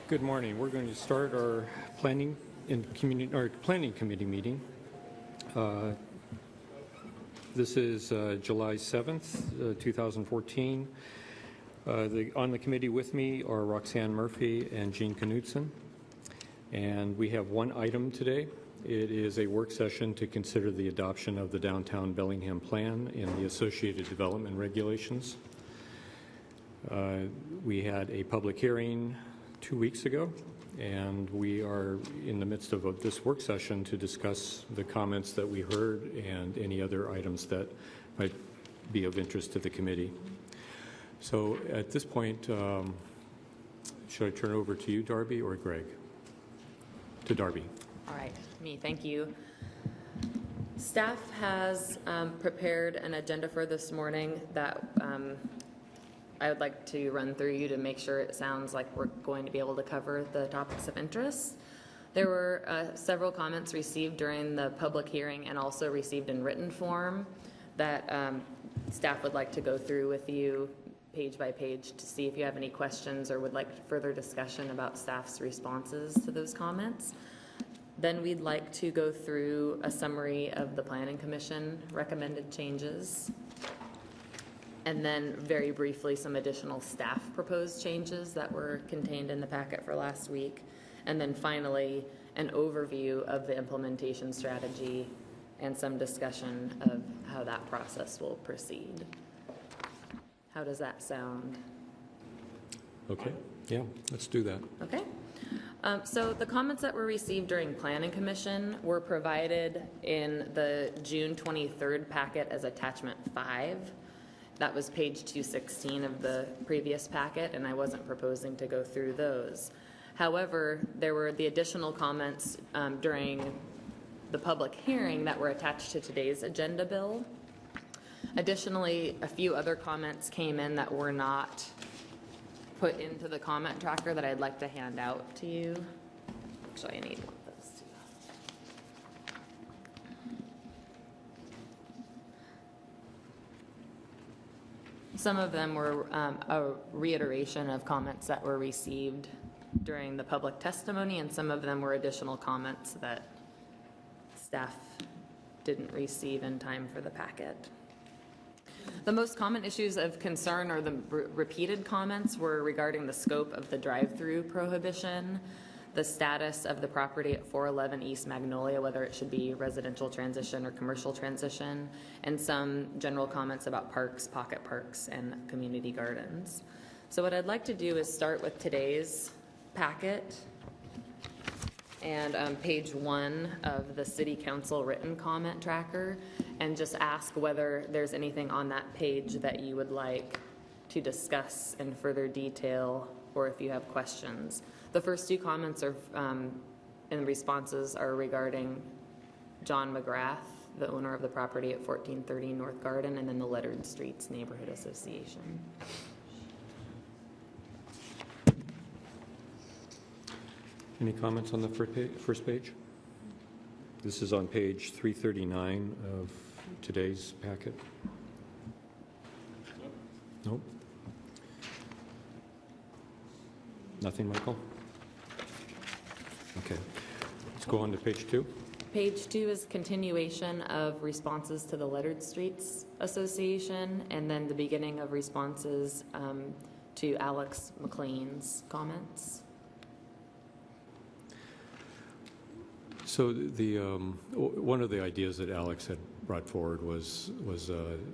Good morning. We're going to start our planning committee meeting. This is July 7th, 2014. On the committee with me are Roxanne Murphy and Jean Knudsen. And we have one item today. It is a work session to consider the adoption of the Downtown Bellingham Plan and the associated development regulations. We had a public hearing 2 weeks ago, and we are in the midst of this work session to discuss the comments that we heard and any other items that might be of interest to the committee. So at this point, should I turn over to you, Darby, or Greg? To Darby. All right, me, thank you. Staff has prepared an agenda for this morning that I would like to run through you to make sure it sounds like we're going to be able to cover the topics of interest. There were several comments received during the public hearing and also received in written form that staff would like to go through with you page by page to see if you have any questions or would like further discussion about staff's responses to those comments. Then we'd like to go through a summary of the Planning Commission recommended changes. And then very briefly, some additional staff proposed changes that were contained in the packet for last week. And then finally, an overview of the implementation strategy and some discussion of how that process will proceed. How does that sound? Okay, yeah, let's do that. Okay. So the comments that were received during Planning Commission were provided in the June 23rd packet as attachment 5. That was page 216 of the previous packet, and I wasn't proposing to go through those. However, there were the additional comments during the public hearing that were attached to today's agenda bill. Additionally, a few other comments came in that were not put into the comment tracker that I'd like to hand out to you. Actually, I need one of those too. Some of them were a reiteration of comments that were received during the public testimony, and some of them were additional comments that staff didn't receive in time for the packet. The most common issues of concern or the repeated comments were regarding the scope of the drive-through prohibition, the status of the property at 411 East Magnolia, whether it should be residential transition or commercial transition, and some general comments about parks, pocket parks, and community gardens. So what I'd like to do is start with today's packet and page 1 of the City Council written comment tracker, and just ask whether there's anything on that page that you would like to discuss in further detail, or if you have questions. The first 2 comments are and responses are regarding John McGrath, the owner of the property at 1430 North Garden, and then the Leonard Streets Neighborhood Association. Any comments on the first page? This is on page 339 of today's packet. Nope. Nothing, Michael? Okay. Let's go on to page 2. Page 2 is continuation of responses to the Leonard Streets Association, and then the beginning of responses to Alex McLean's comments. So the one of the ideas that Alex had brought forward was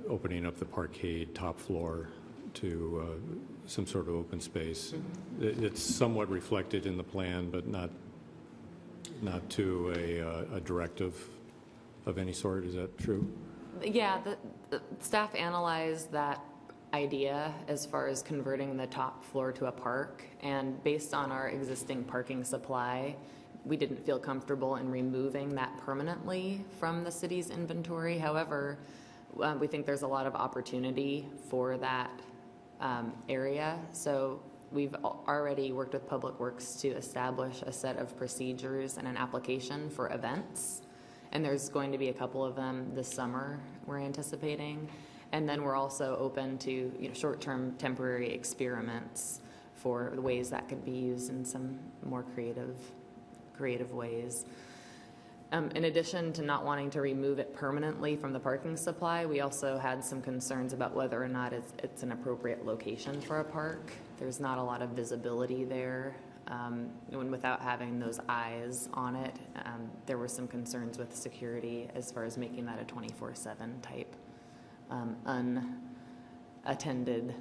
opening up the parkade top floor to some sort of open space. It's somewhat reflected in the plan, but not to a directive of any sort. Is that true? Yeah, the staff analyzed that idea as far as converting the top floor to a park, and based on our existing parking supply, we didn't feel comfortable in removing that permanently from the city's inventory. However, we think there's a lot of opportunity for that area. So we've already worked with Public Works to establish a set of procedures and an application for events. And there's going to be a couple of them this summer we're anticipating. And then we're also open to short-term temporary experiments for the ways that could be used in some more creative ways. In addition to not wanting to remove it permanently from the parking supply, we also had some concerns about whether or not it's an appropriate location for a park. There's not a lot of visibility there. And without having those eyes on it, there were some concerns with security as far as making that a 24/7 type unattended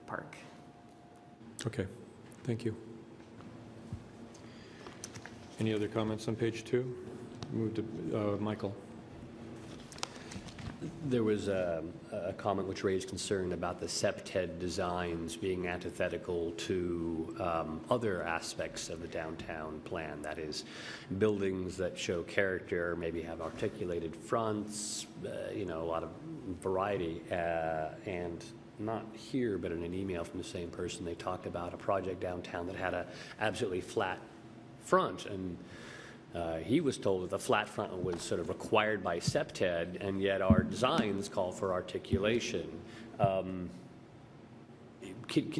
park. Okay, thank you. Any other comments on page 2? Move to Michael. There was a comment which raised concern about the SEPTED designs being antithetical to other aspects of the downtown plan. That is, buildings that show character, maybe have articulated fronts, a lot of variety. And not here, but in an email from the same person, they talked about a project downtown that had a absolutely flat front, and he was told that the flat front was sort of required by SEPTED, and yet our designs call for articulation. Can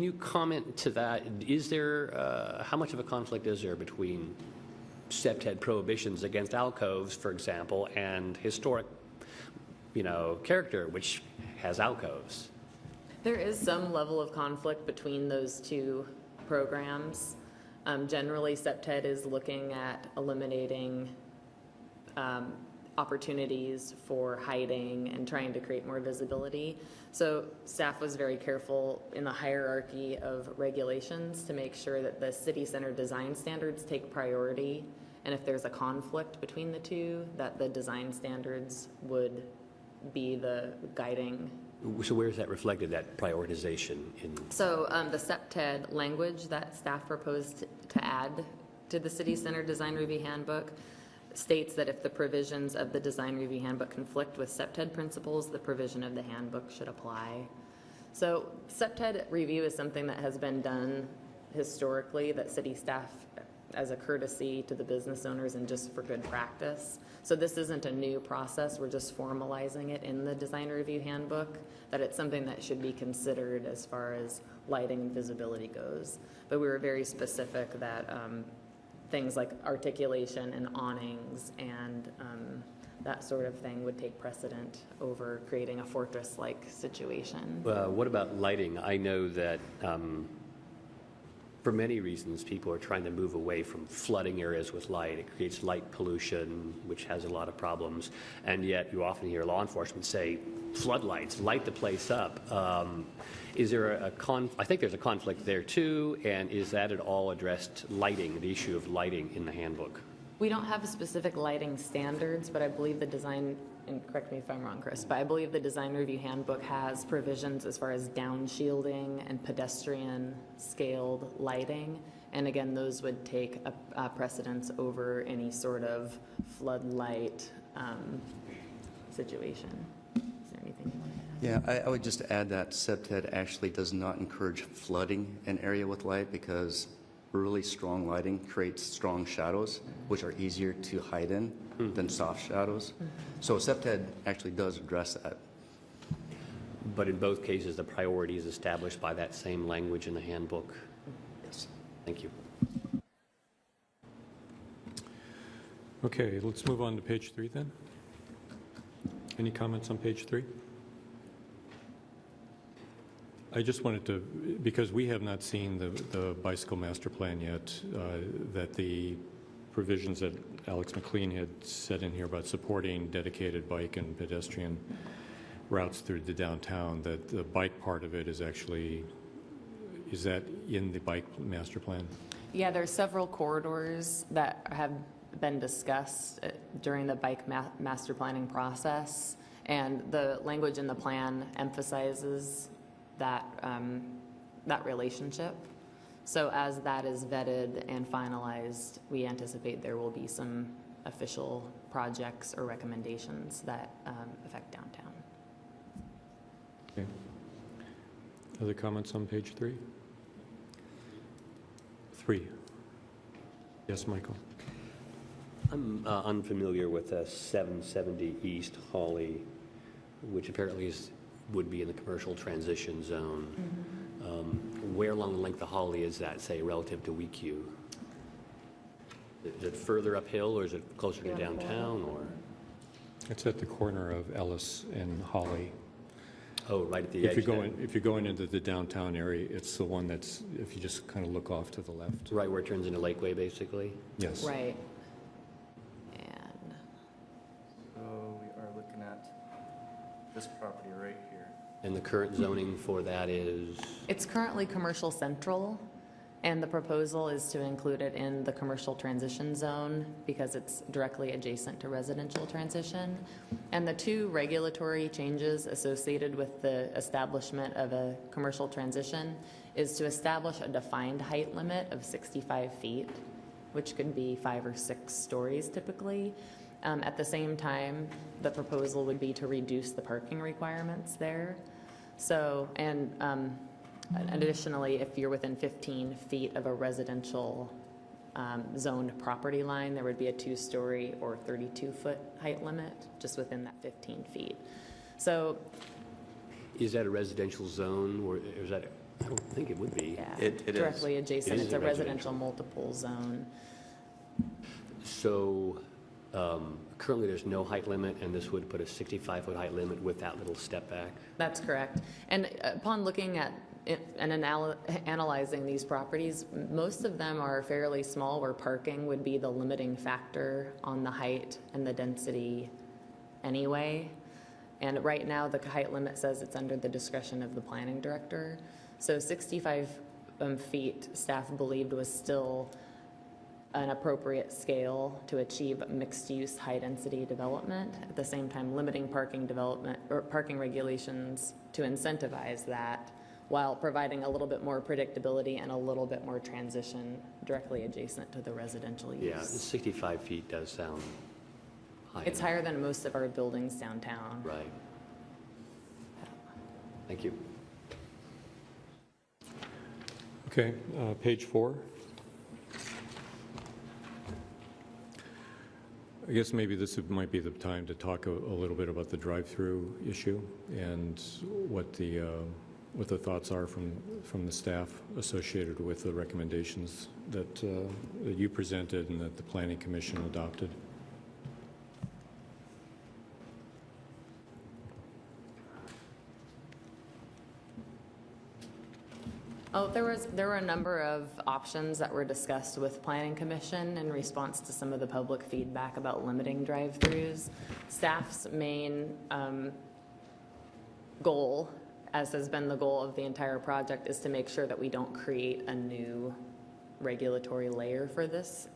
you comment to that? Is there, how much of a conflict is there between SEPTED prohibitions against alcoves, for example, and historic, character, which has alcoves? There is some level of conflict between those two programs. Generally, SEPTED is looking at eliminating opportunities for hiding and trying to create more visibility. So staff was very careful in the hierarchy of regulations to make sure that the city center design standards take priority, and if there's a conflict between the two, that the design standards would be the guiding. So where is that reflected, that prioritization in? So the SEPTED language that staff proposed to add to the City Center Design Review Handbook states that if the provisions of the Design Review Handbook conflict with SEPTED principles, the provision of the handbook should apply. So SEPTED review is something that has been done historically, that city staff, as a courtesy to the business owners and just for good practice. So this isn't a new process, we're just formalizing it in the Design Review Handbook, that it's something that should be considered as far as lighting and visibility goes. But we were very specific that things like articulation and awnings and that sort of thing would take precedent over creating a fortress-like situation. What about lighting? I know that for many reasons, people are trying to move away from flooding areas with light. It creates light pollution, which has a lot of problems. And yet you often hear law enforcement say, floodlights, light the place up. Is there I think there's a conflict there too, and is that at all addressed, lighting, the issue of lighting in the handbook? We don't have specific lighting standards, but I believe the design, and correct me if I'm wrong, Chris, but I believe the Design Review Handbook has provisions as far as downshielding and pedestrian scaled lighting. And again, those would take a precedence over any sort of floodlight situation. Is there anything you want to add? Yeah, I would just add that SEPTED actually does not encourage flooding an area with light, because really strong lighting creates strong shadows, which are easier to hide in than soft shadows. So SEPTED actually does address that. But in both cases, the priority is established by that same language in the handbook. Yes. Thank you. Okay, let's move on to page 3 then. Any comments on page 3? I just wanted to, because we have not seen the bicycle master plan yet, that the provisions that Alex McLean had said in here about supporting dedicated bike and pedestrian routes through the downtown, that the bike part of it is actually, is that in the bike master plan? Yeah, there's several corridors that have been discussed during the bike master planning process, and the language in the plan emphasizes that that relationship. So as that is vetted and finalized, we anticipate there will be some official projects or recommendations that affect downtown. Okay. Other comments on page 3? 3. Yes, Michael. I'm unfamiliar with 770 East Hawley, which apparently would be in the commercial transition zone. where along the length of Holly is that, say, relative to WeQ? Is it further uphill, or is it closer to downtown, or? It's at the corner of Ellis and Holly. Oh, right at the If edge you're there. going, if you're going into the downtown area, it's the one that's, if you just kind of look off to the left. Right where it turns into Lakeway, basically? Yes. Right. And So we are looking at this property right here. And the current zoning for that is? it's currently commercial central, and the proposal is to include it in the commercial transition zone because it's directly adjacent to residential transition. And the two regulatory changes associated with the establishment of a commercial transition is to establish a defined height limit of 65 feet, which could be 5 or 6 stories typically. At the same time, the proposal would be to reduce the parking requirements there. So, and additionally, if you're within 15 feet of a residential zoned property line, there would be a 2-story or 32-foot height limit just within that 15 feet. So, Is that a residential zone, or is that, I don't think it would be. yeah, It is. directly adjacent. It is It's a a residential multiple zone. So currently, there's no height limit, and this would put a 65-foot height limit with that little step back? That's correct. And upon looking at it and analyzing these properties, most of them are fairly small, where parking would be the limiting factor on the height and the density anyway. And right now, the height limit says it's under the discretion of the planning director. So 65 feet, staff believed was still an appropriate scale to achieve mixed-use, high-density development. At the same time, limiting parking development or parking regulations to incentivize that, while providing a little bit more predictability and a little bit more transition directly adjacent to the residential use. Yeah, 65 feet does sound high. It's enough. higher than most of our buildings downtown. Right. Thank you. Okay, page 4. I guess maybe this might be the time to talk a little bit about the drive-through issue and what the thoughts are from the staff associated with the recommendations that you presented and that the Planning Commission adopted. Oh, there were a number of options that were discussed with Planning Commission in response to some of the public feedback about limiting drive-throughs. Staff's main goal, as has been the goal of the entire project, is to make sure that we don't create a new regulatory layer for this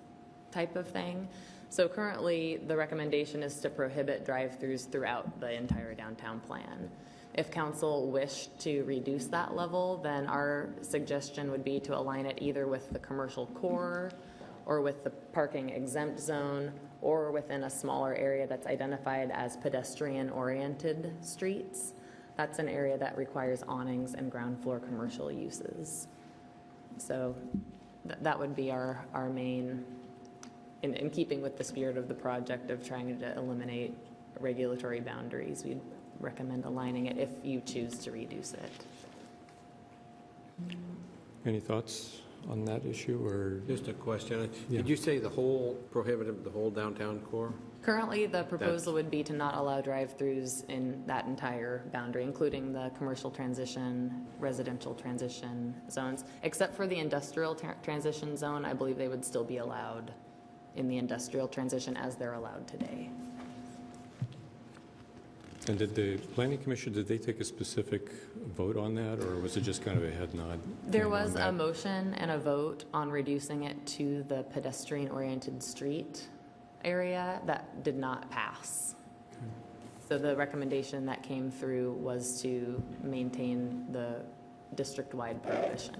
type of thing. So currently, the recommendation is to prohibit drive-throughs throughout the entire downtown plan. If council wished to reduce that level, then our suggestion would be to align it either with the commercial core or with the parking exempt zone or within a smaller area that's identified as pedestrian-oriented streets. That's an area that requires awnings and ground floor commercial uses. So that would be our main, in keeping with the spirit of the project of trying to eliminate regulatory boundaries, we'd recommend aligning it if you choose to reduce it. Any thoughts on that issue, or? Just a question. Yeah. Did you say the whole, prohibited the whole downtown core? Currently, the proposal would be to not allow drive-throughs in that entire boundary, including the commercial transition, residential transition zones, except for the industrial transition zone. I believe they would still be allowed in the industrial transition as they're allowed today. And did the Planning Commission, did they take a specific vote on that, or was it just kind of a head nod? There on was that? a motion and a vote on reducing it to the pedestrian-oriented street area that did not pass. So the recommendation that came through was to maintain the district-wide prohibition.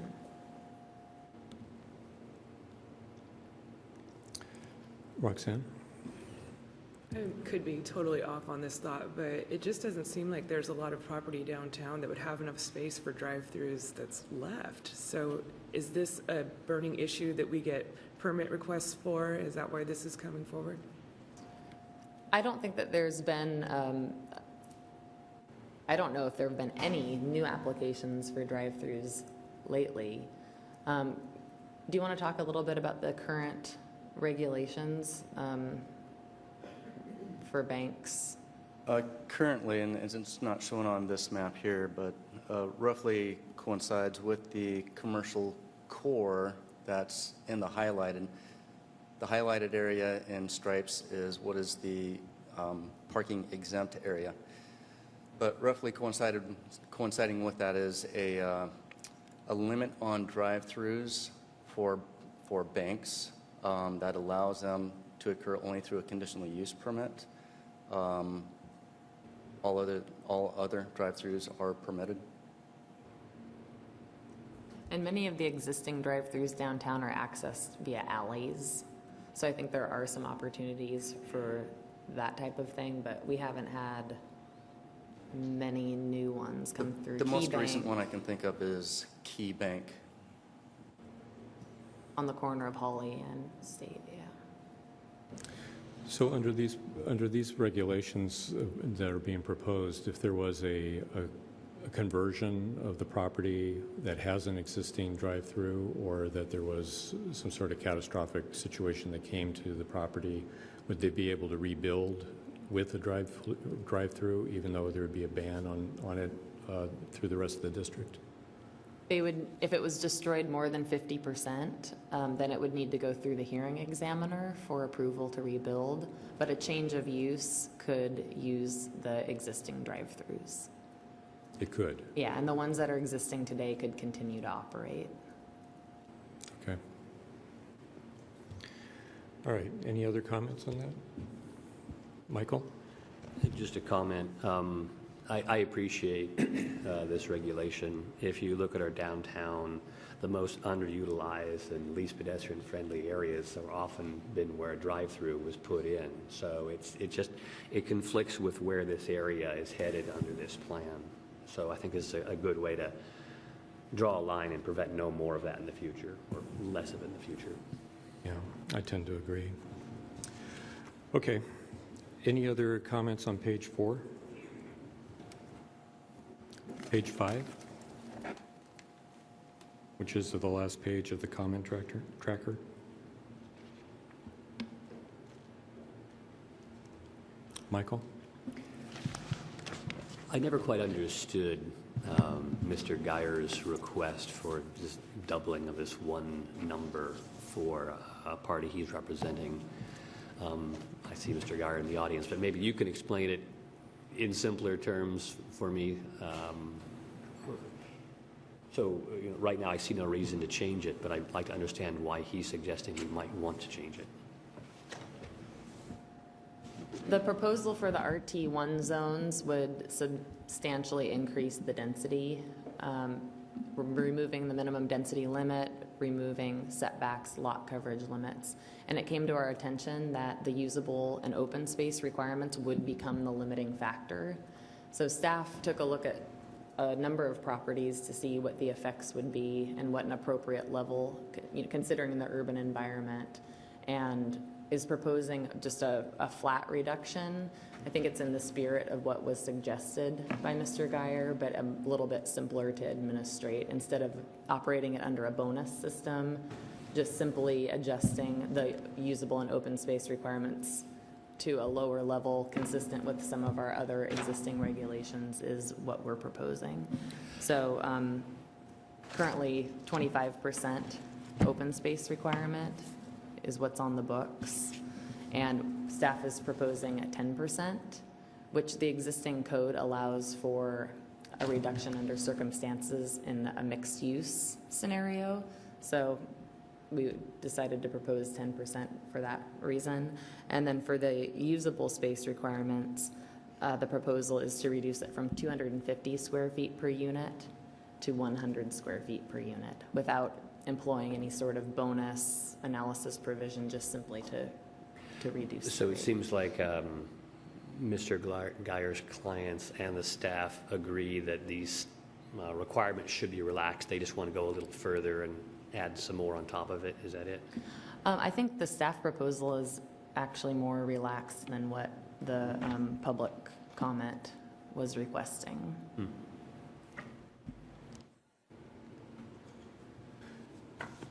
Roxanne? I could be totally off on this thought, but it just doesn't seem like there's a lot of property downtown that would have enough space for drive-throughs that's left. So is this a burning issue that we get permit requests for? Is that why this is coming forward? I don't think that there's been, I don't know if there have been any new applications for drive-throughs lately. Do you want to talk a little bit about the current regulations for banks? Currently, and it's not shown on this map here, but roughly coincides with the commercial core that's in the highlighted. The highlighted area in stripes is what is the parking exempt area. But roughly coinciding with that is a limit on drive-throughs for banks that allows them to occur only through a conditional use permit. All other drive-throughs are permitted. And many of the existing drive-throughs downtown are accessed via alleys. So I think there are some opportunities for that type of thing, but we haven't had many new ones come through. The most KeyBank recent one I can think of is Key Bank. on the corner of Holly and State, yeah. So under these regulations that are being proposed, if there was a conversion of the property that has an existing drive-through, or that there was some sort of catastrophic situation that came to the property, would they be able to rebuild with a drive-through, even though there would be a ban on it through the rest of the district? They would, if it was destroyed more than 50%, then it would need to go through the hearing examiner for approval to rebuild, but a change of use could use the existing drive-throughs. It could. Yeah, and the ones that are existing today could continue to operate. Okay. All right. Any other comments on that? Michael? Just a comment. I appreciate this regulation. If you look at our downtown, the most underutilized and least pedestrian-friendly areas have often been where a drive-through was put in. So it conflicts with where this area is headed under this plan. So I think it's a good way to draw a line and prevent no more of that in the future, or less of it in the future. Yeah, I tend to agree. Okay. Any other comments on page 4? Page 5, which is the last page of the comment tracker. Michael? I never quite understood Mr. Geyer's request for just doubling of this one number for a party he's representing. I see Mr. Geyer in the audience, but maybe you can explain it in simpler terms for me. Right now I see no reason to change it, but I'd like to understand why he's suggesting we might want to change it. The proposal for the RT1 zones would substantially increase the density, removing the minimum density limit, removing setbacks, lot coverage limits. And it came to our attention that the usable and open space requirements would become the limiting factor. So staff took a look at a number of properties to see what the effects would be and what an appropriate level, considering the urban environment, and is proposing just a flat reduction. I think it's in the spirit of what was suggested by Mr. Geyer, but a little bit simpler to administrate. Instead of operating it under a bonus system, just simply adjusting the usable and open space requirements to a lower level consistent with some of our other existing regulations is what we're proposing. So currently 25% open space requirement is what's on the books, and staff is proposing at 10%, which the existing code allows for a reduction under circumstances in a mixed use scenario. So we decided to propose 10% for that reason. And then for the usable space requirements, the proposal is to reduce it from 250 square feet per unit to 100 square feet per unit without employing any sort of bonus analysis provision, just simply to reduce. So it seems like Mr. Geyer's clients and the staff agree that these requirements should be relaxed. They just want to go a little further and add some more on top of it. Is that it? I think the staff proposal is actually more relaxed than what the public comment was requesting.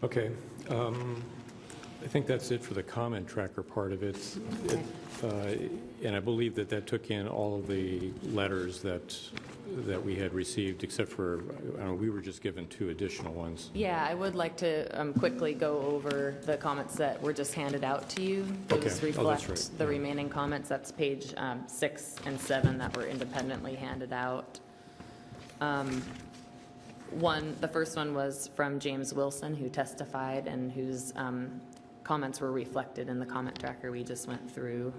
Okay. I think that's it for the comment tracker part of it. And I believe that that took in all of the letters that we had received, except for, we were just given 2 additional ones. Yeah, I would like to quickly go over the comments that were just handed out to you. Okay. Those Oh, that's reflect right. the Yeah. remaining comments. That's page 6 and 7 that were independently handed out. The first one was from James Wilson, who testified and whose comments were reflected in the comment tracker we just went through.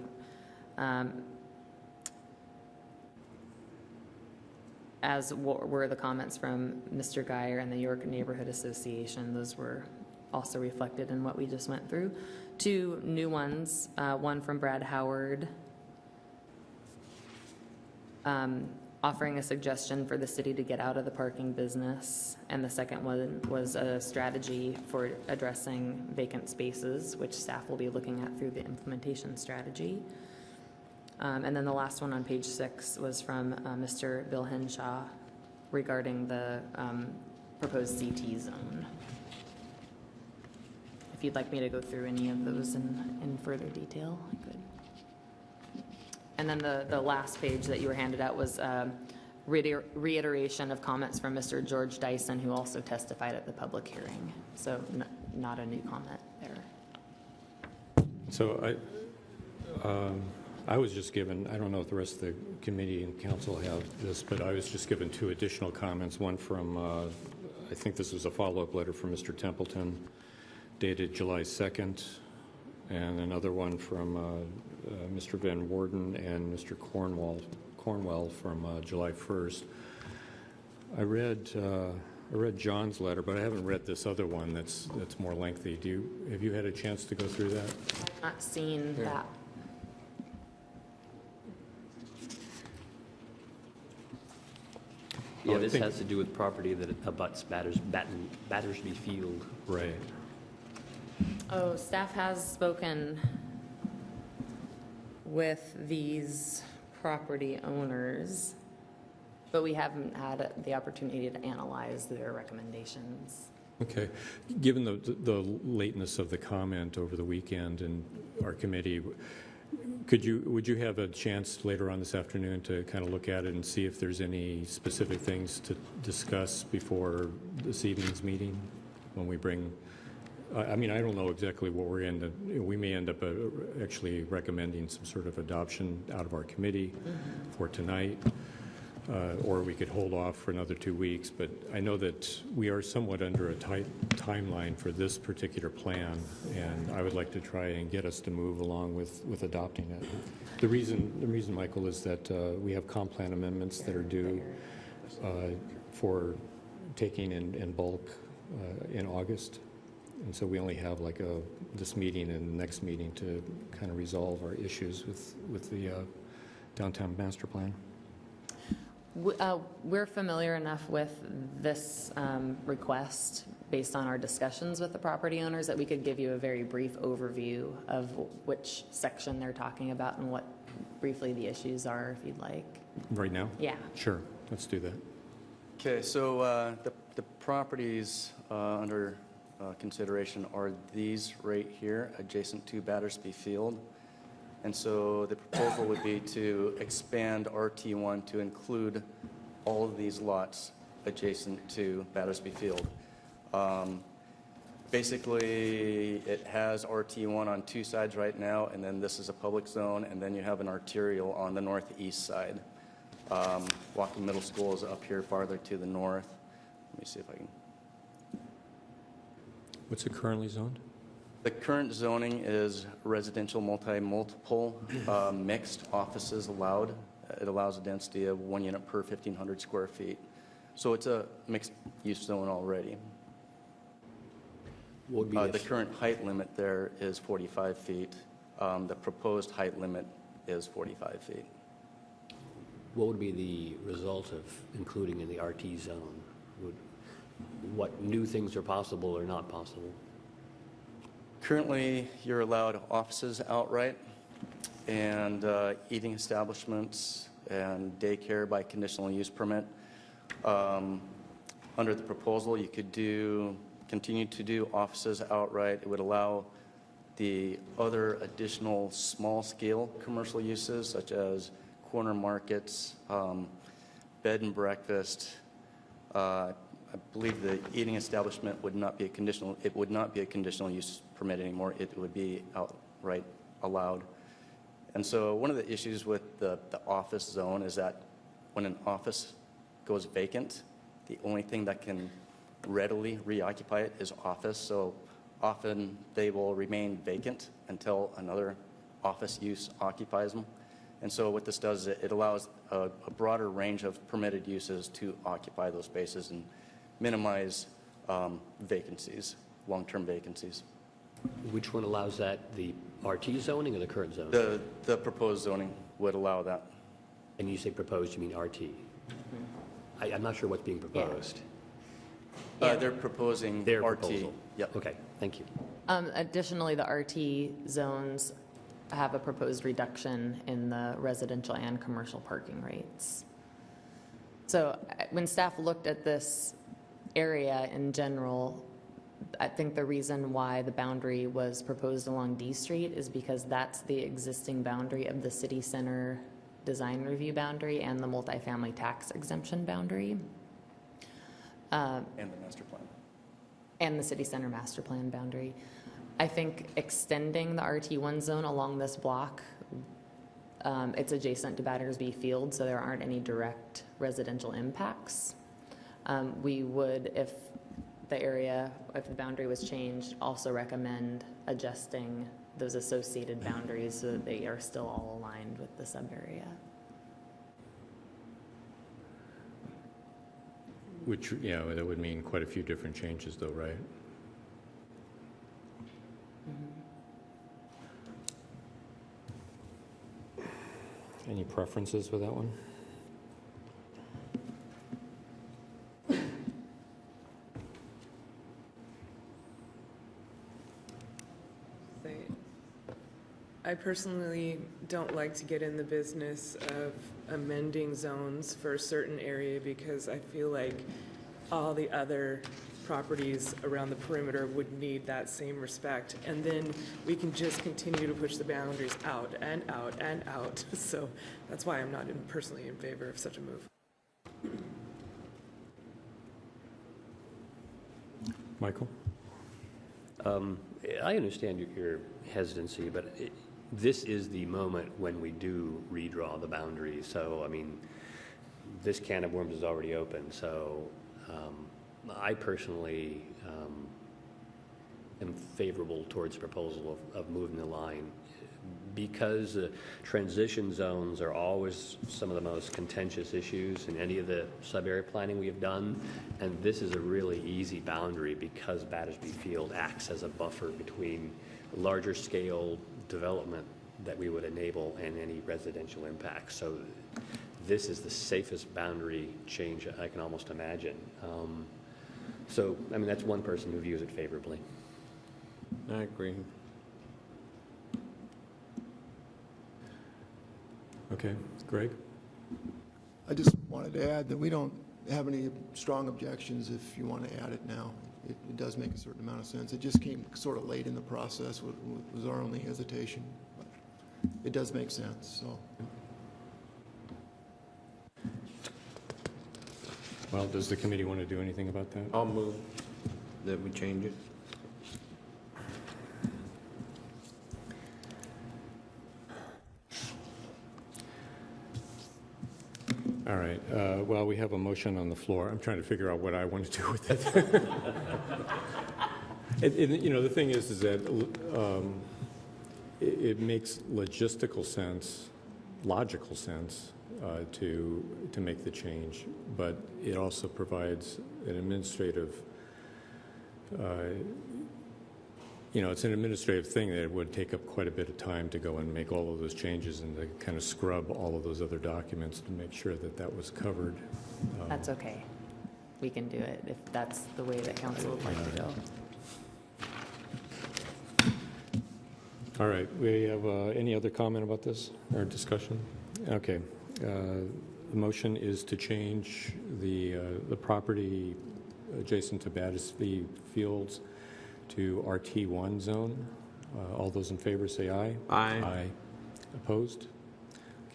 As were the comments from Mr. Geyer and the York Neighborhood Association. Those were also reflected in what we just went through. 2 new ones, one from Brad Howard, offering a suggestion for the city to get out of the parking business. And the second one was a strategy for addressing vacant spaces, which staff will be looking at through the implementation strategy. And then the last one on page 6 was from Mr. Bill Henshaw regarding the proposed CT zone. If you'd like me to go through any of those in further detail, I could. And then the last page that you were handed out was reiteration of comments from Mr. George Dyson, who also testified at the public hearing. So not a new comment there. So I was just given, I don't know if the rest of the committee and council have this, but I was just given 2 additional comments. One from, I think this was a follow-up letter from Mr. Templeton dated July 2nd, and another one from Mr. Van Worden and Mr. Cornwell from July 1st. I read John's letter, but I haven't read this other one that's more lengthy. Have you had a chance to go through that? I've not seen that. Yeah, I this think- has to do with property that abuts Battersby Field. Right. Oh, staff has spoken with these property owners, but we haven't had the opportunity to analyze their recommendations. Okay. Given the lateness of the comment over the weekend in our committee, would you have a chance later on this afternoon to kind of look at it and see if there's any specific things to discuss before this evening's meeting when we bring, I mean, I don't know exactly what we may end up actually recommending some sort of adoption out of our committee for tonight. Or we could hold off for another 2 weeks, but I know that we are somewhat under a tight timeline for this particular plan, and I would like to try and get us to move along with adopting it. The reason, Michael, is that we have comp plan amendments that are due for taking in bulk in August, and so we only have like this meeting and the next meeting to kind of resolve our issues with the downtown master plan. We're familiar enough with this request based on our discussions with the property owners that we could give you a very brief overview of which section they're talking about and what briefly the issues are, if you'd like. Right now? Yeah. Sure, let's do that. Okay, so the properties under consideration are these right here, adjacent to Battersby Field. And so the proposal would be to expand RT1 to include all of these lots adjacent to Battersby Field. Basically, it has RT1 on 2 sides right now, and then this is a public zone, and then you have an arterial on the northeast side. Walking Middle School is up here farther to the north. Let me see if I can. What's it currently zoned? The current zoning is residential multiple mixed offices allowed. It allows a density of 1 unit per 1,500 square feet. So it's a mixed use zone already. What would be The current height limit there is 45 feet. The proposed height limit is 45 feet. What would be the result of including in the RT zone? What new things are possible or not possible? Currently, you're allowed offices outright and eating establishments and daycare by conditional use permit. Under the proposal, you could do continue to do offices outright. It would allow the other additional small-scale commercial uses, such as corner markets, bed and breakfast. I believe the eating establishment would not be a conditional, it would not be a conditional use permit anymore. It would be outright allowed. And so one of the issues with the office zone is that when an office goes vacant, the only thing that can readily reoccupy it is office. So often they will remain vacant until another office use occupies them. And so what this does is it allows a broader range of permitted uses to occupy those spaces and minimize vacancies, long-term vacancies. Which one allows that, the RT zoning or the current zoning? The proposed zoning would allow that. And you say proposed, you mean RT? I'm not sure what's being proposed. Yeah. They're proposing Their RT. proposal. Yep. Okay, thank you. Additionally, the RT zones have a proposed reduction in the residential and commercial parking rates. So when staff looked at this area in general, I think the reason why the boundary was proposed along D Street is because that's the existing boundary of the city center design review boundary and the multifamily tax exemption boundary. And the master plan. And the city center master plan boundary. I think extending the RT1 zone along this block, it's adjacent to Battersby Field, so there aren't any direct residential impacts. We would, if the boundary was changed, also recommend adjusting those associated boundaries so that they are still all aligned with the sub-area. Which, yeah, that would mean quite a few different changes though, right? Any preferences with that one? I personally don't like to get in the business of amending zones for a certain area because I feel like all the other properties around the perimeter would need that same respect. And then we can just continue to push the boundaries out and out and out. So that's why I'm not personally in favor of such a move. Michael? I understand your hesitancy, but this is the moment when we do redraw the boundaries. So, I mean, this can of worms is already open. So I personally am favorable towards the proposal of moving the line because transition zones are always some of the most contentious issues in any of the sub-area planning we have done. And this is a really easy boundary because Battersby Field acts as a buffer between larger scale development that we would enable and any residential impacts. So this is the safest boundary change I can almost imagine. So, I mean, that's one person who views it favorably. I agree. Okay, Greg? I just wanted to add that we don't have any strong objections if you want to add it now. It does make a certain amount of sense. It just came sort of late in the process, was our only hesitation. But it does make sense, so. Well, does the committee want to do anything about that? I'll move that we change it. All right, well, we have a motion on the floor. I'm trying to figure out what I want to do with it. You know, the thing is that it makes logistical sense, logical sense to make the change, but it also provides an administrative, you know, it's an administrative thing that would take up quite a bit of time to go and make all of those changes and to kind of scrub all of those other documents to make sure that that was covered. That's okay. We can do it if that's the way that council would like to go. All right, we have any other comment about this or discussion? Okay, the motion is to change the property adjacent to Battersea Fields to RT1 zone. All those in favor say aye. Aye. Aye. Opposed?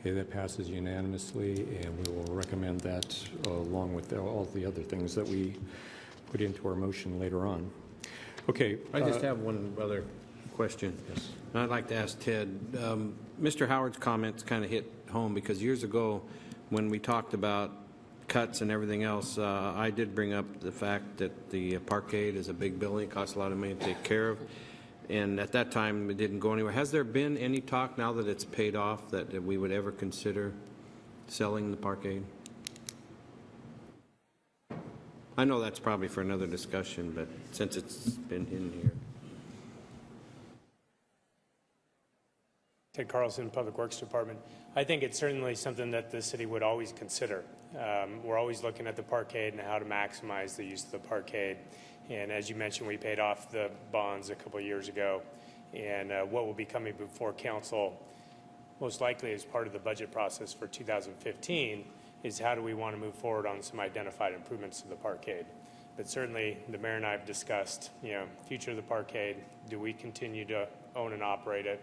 Okay, that passes unanimously, and we will recommend that along with all the other things that we put into our motion later on. Okay. I just have one other question. Yes. I'd like to ask Ted. Mr. Howard's comments kind of hit home because years ago, when we talked about cuts and everything else, I did bring up the fact that the parkade is a big building, it costs a lot of money to take care of, and at that time, it didn't go anywhere. Has there been any talk now that it's paid off that we would ever consider selling the parkade? I know that's probably for another discussion, but since it's been in here. Ted Carlson, Public Works Department. I think it's certainly something that the city would always consider. We're always looking at the parkade and how to maximize the use of the parkade. And as you mentioned, we paid off the bonds a couple of years ago. And what will be coming before council, most likely as part of the budget process for 2015, is how do we want to move forward on some identified improvements to the parkade. But certainly, the mayor and I have discussed, future of the parkade. Do we continue to own and operate it?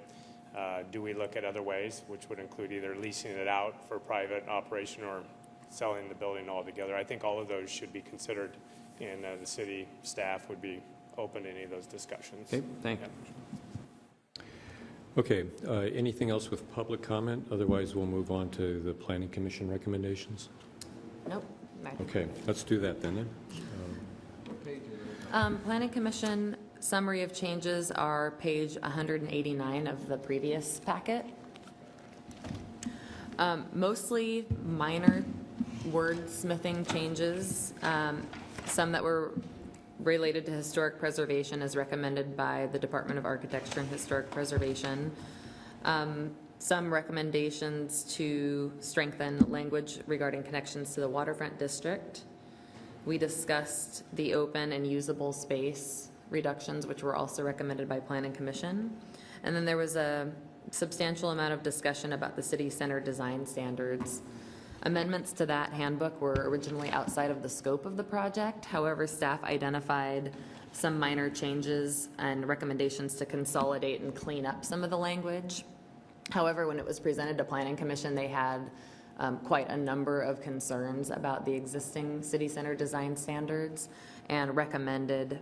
Do we look at other ways, which would include either leasing it out for private operation or selling the building altogether? I think all of those should be considered, and the city staff would be open to any of those discussions. Okay, thank you. Okay, anything else with public comment? Otherwise, we'll move on to the Planning Commission recommendations. Nope. Okay, let's do that then. Planning Commission summary of changes are page 189 of the previous packet. Mostly minor wordsmithing changes, some that were related to historic preservation as recommended by the Department of Architecture and Historic Preservation. Some recommendations to strengthen language regarding connections to the waterfront district. We discussed the open and usable space reductions, which were also recommended by Planning Commission. And then there was a substantial amount of discussion about the city center design standards. Amendments to that handbook were originally outside of the scope of the project. However, staff identified some minor changes and recommendations to consolidate and clean up some of the language. However, when it was presented to Planning Commission, they had quite a number of concerns about the existing city center design standards and recommended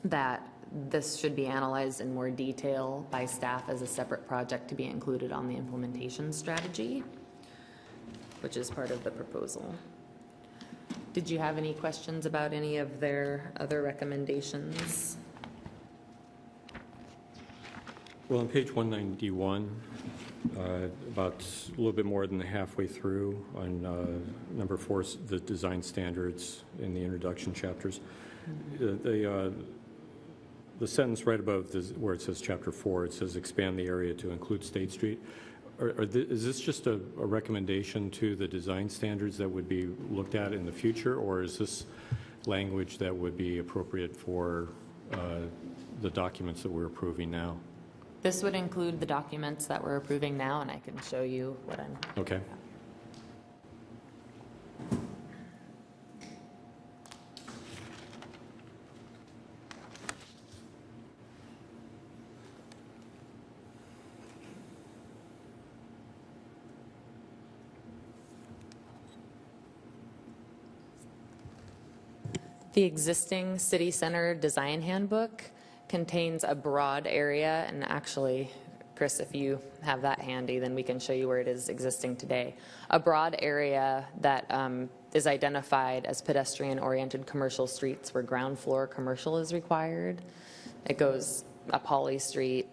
that this should be analyzed in more detail by staff as a separate project to be included on the implementation strategy, which is part of the proposal. Did you have any questions about any of their other recommendations? Well, on page 191, about a little bit more than halfway through on number 4, the design standards in the introduction chapters, the sentence right above where it says chapter 4, it says expand the area to include State Street. Is this just a recommendation to the design standards that would be looked at in the future, or is this language that would be appropriate for the documents that we're approving now? This would include the documents that we're approving now, and I can show you what I'm. Okay. The existing city center design handbook contains a broad area, and actually, Chris, if you have that handy, then we can show you where it is existing today. A broad area that is identified as pedestrian-oriented commercial streets where ground floor commercial is required. It goes up Holly Street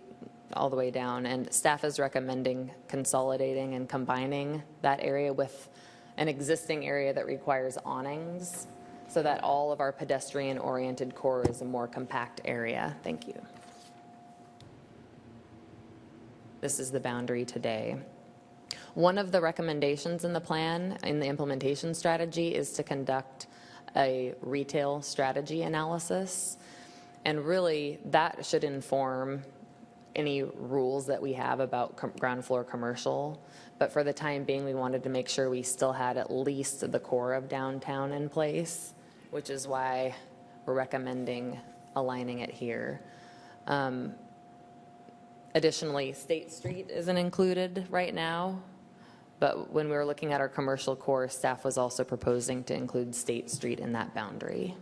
all the way down, and staff is recommending consolidating and combining that area with an existing area that requires awnings, so that all of our pedestrian-oriented core is a more compact area. Thank you. This is the boundary today. One of the recommendations in the plan, in the implementation strategy, is to conduct a retail strategy analysis. And really, that should inform any rules that we have about ground floor commercial. But for the time being, we wanted to make sure we still had at least the core of downtown in place which is why we're recommending aligning it here. Additionally, State Street isn't included right now, but when we were looking at our commercial core, staff was also proposing to include State Street in that boundary.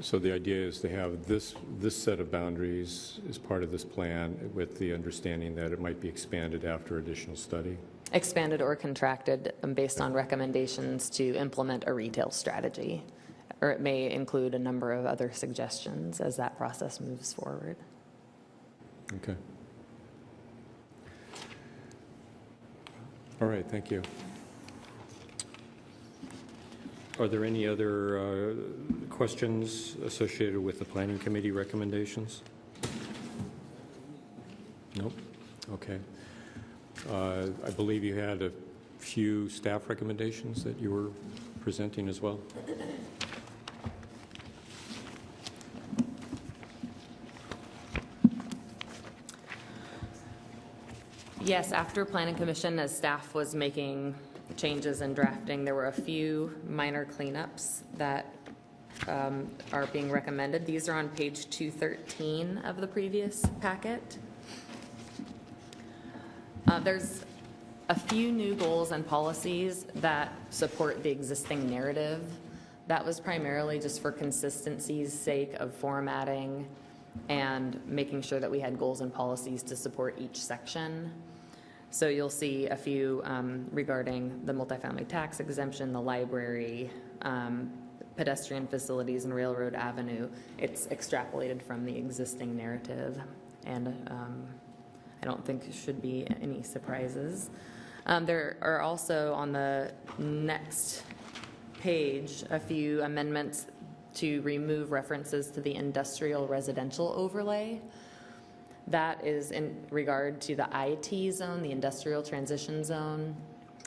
So the idea is to have this set of boundaries as part of this plan with the understanding that it might be expanded after additional study? Expanded or contracted based on recommendations to implement a retail strategy, or it may include a number of other suggestions as that process moves forward. Okay. All right, thank you. Are there any other questions associated with the Planning Committee recommendations? Nope. Okay. I believe you had a few staff recommendations that you were presenting as well. Yes, after Planning Commission, as staff was making changes and drafting, there were a few minor cleanups that are being recommended. These are on page 213 of the previous packet. There's a few new goals and policies that support the existing narrative. That was primarily just for consistency's sake of formatting and making sure that we had goals and policies to support each section. So you'll see a few regarding the multifamily tax exemption, the library, pedestrian facilities, and Railroad Avenue. It's extrapolated from the existing narrative, and I don't think there should be any surprises. There are also on the next page a few amendments to remove references to the industrial residential overlay. That is in regard to the IT zone, the industrial transition zone.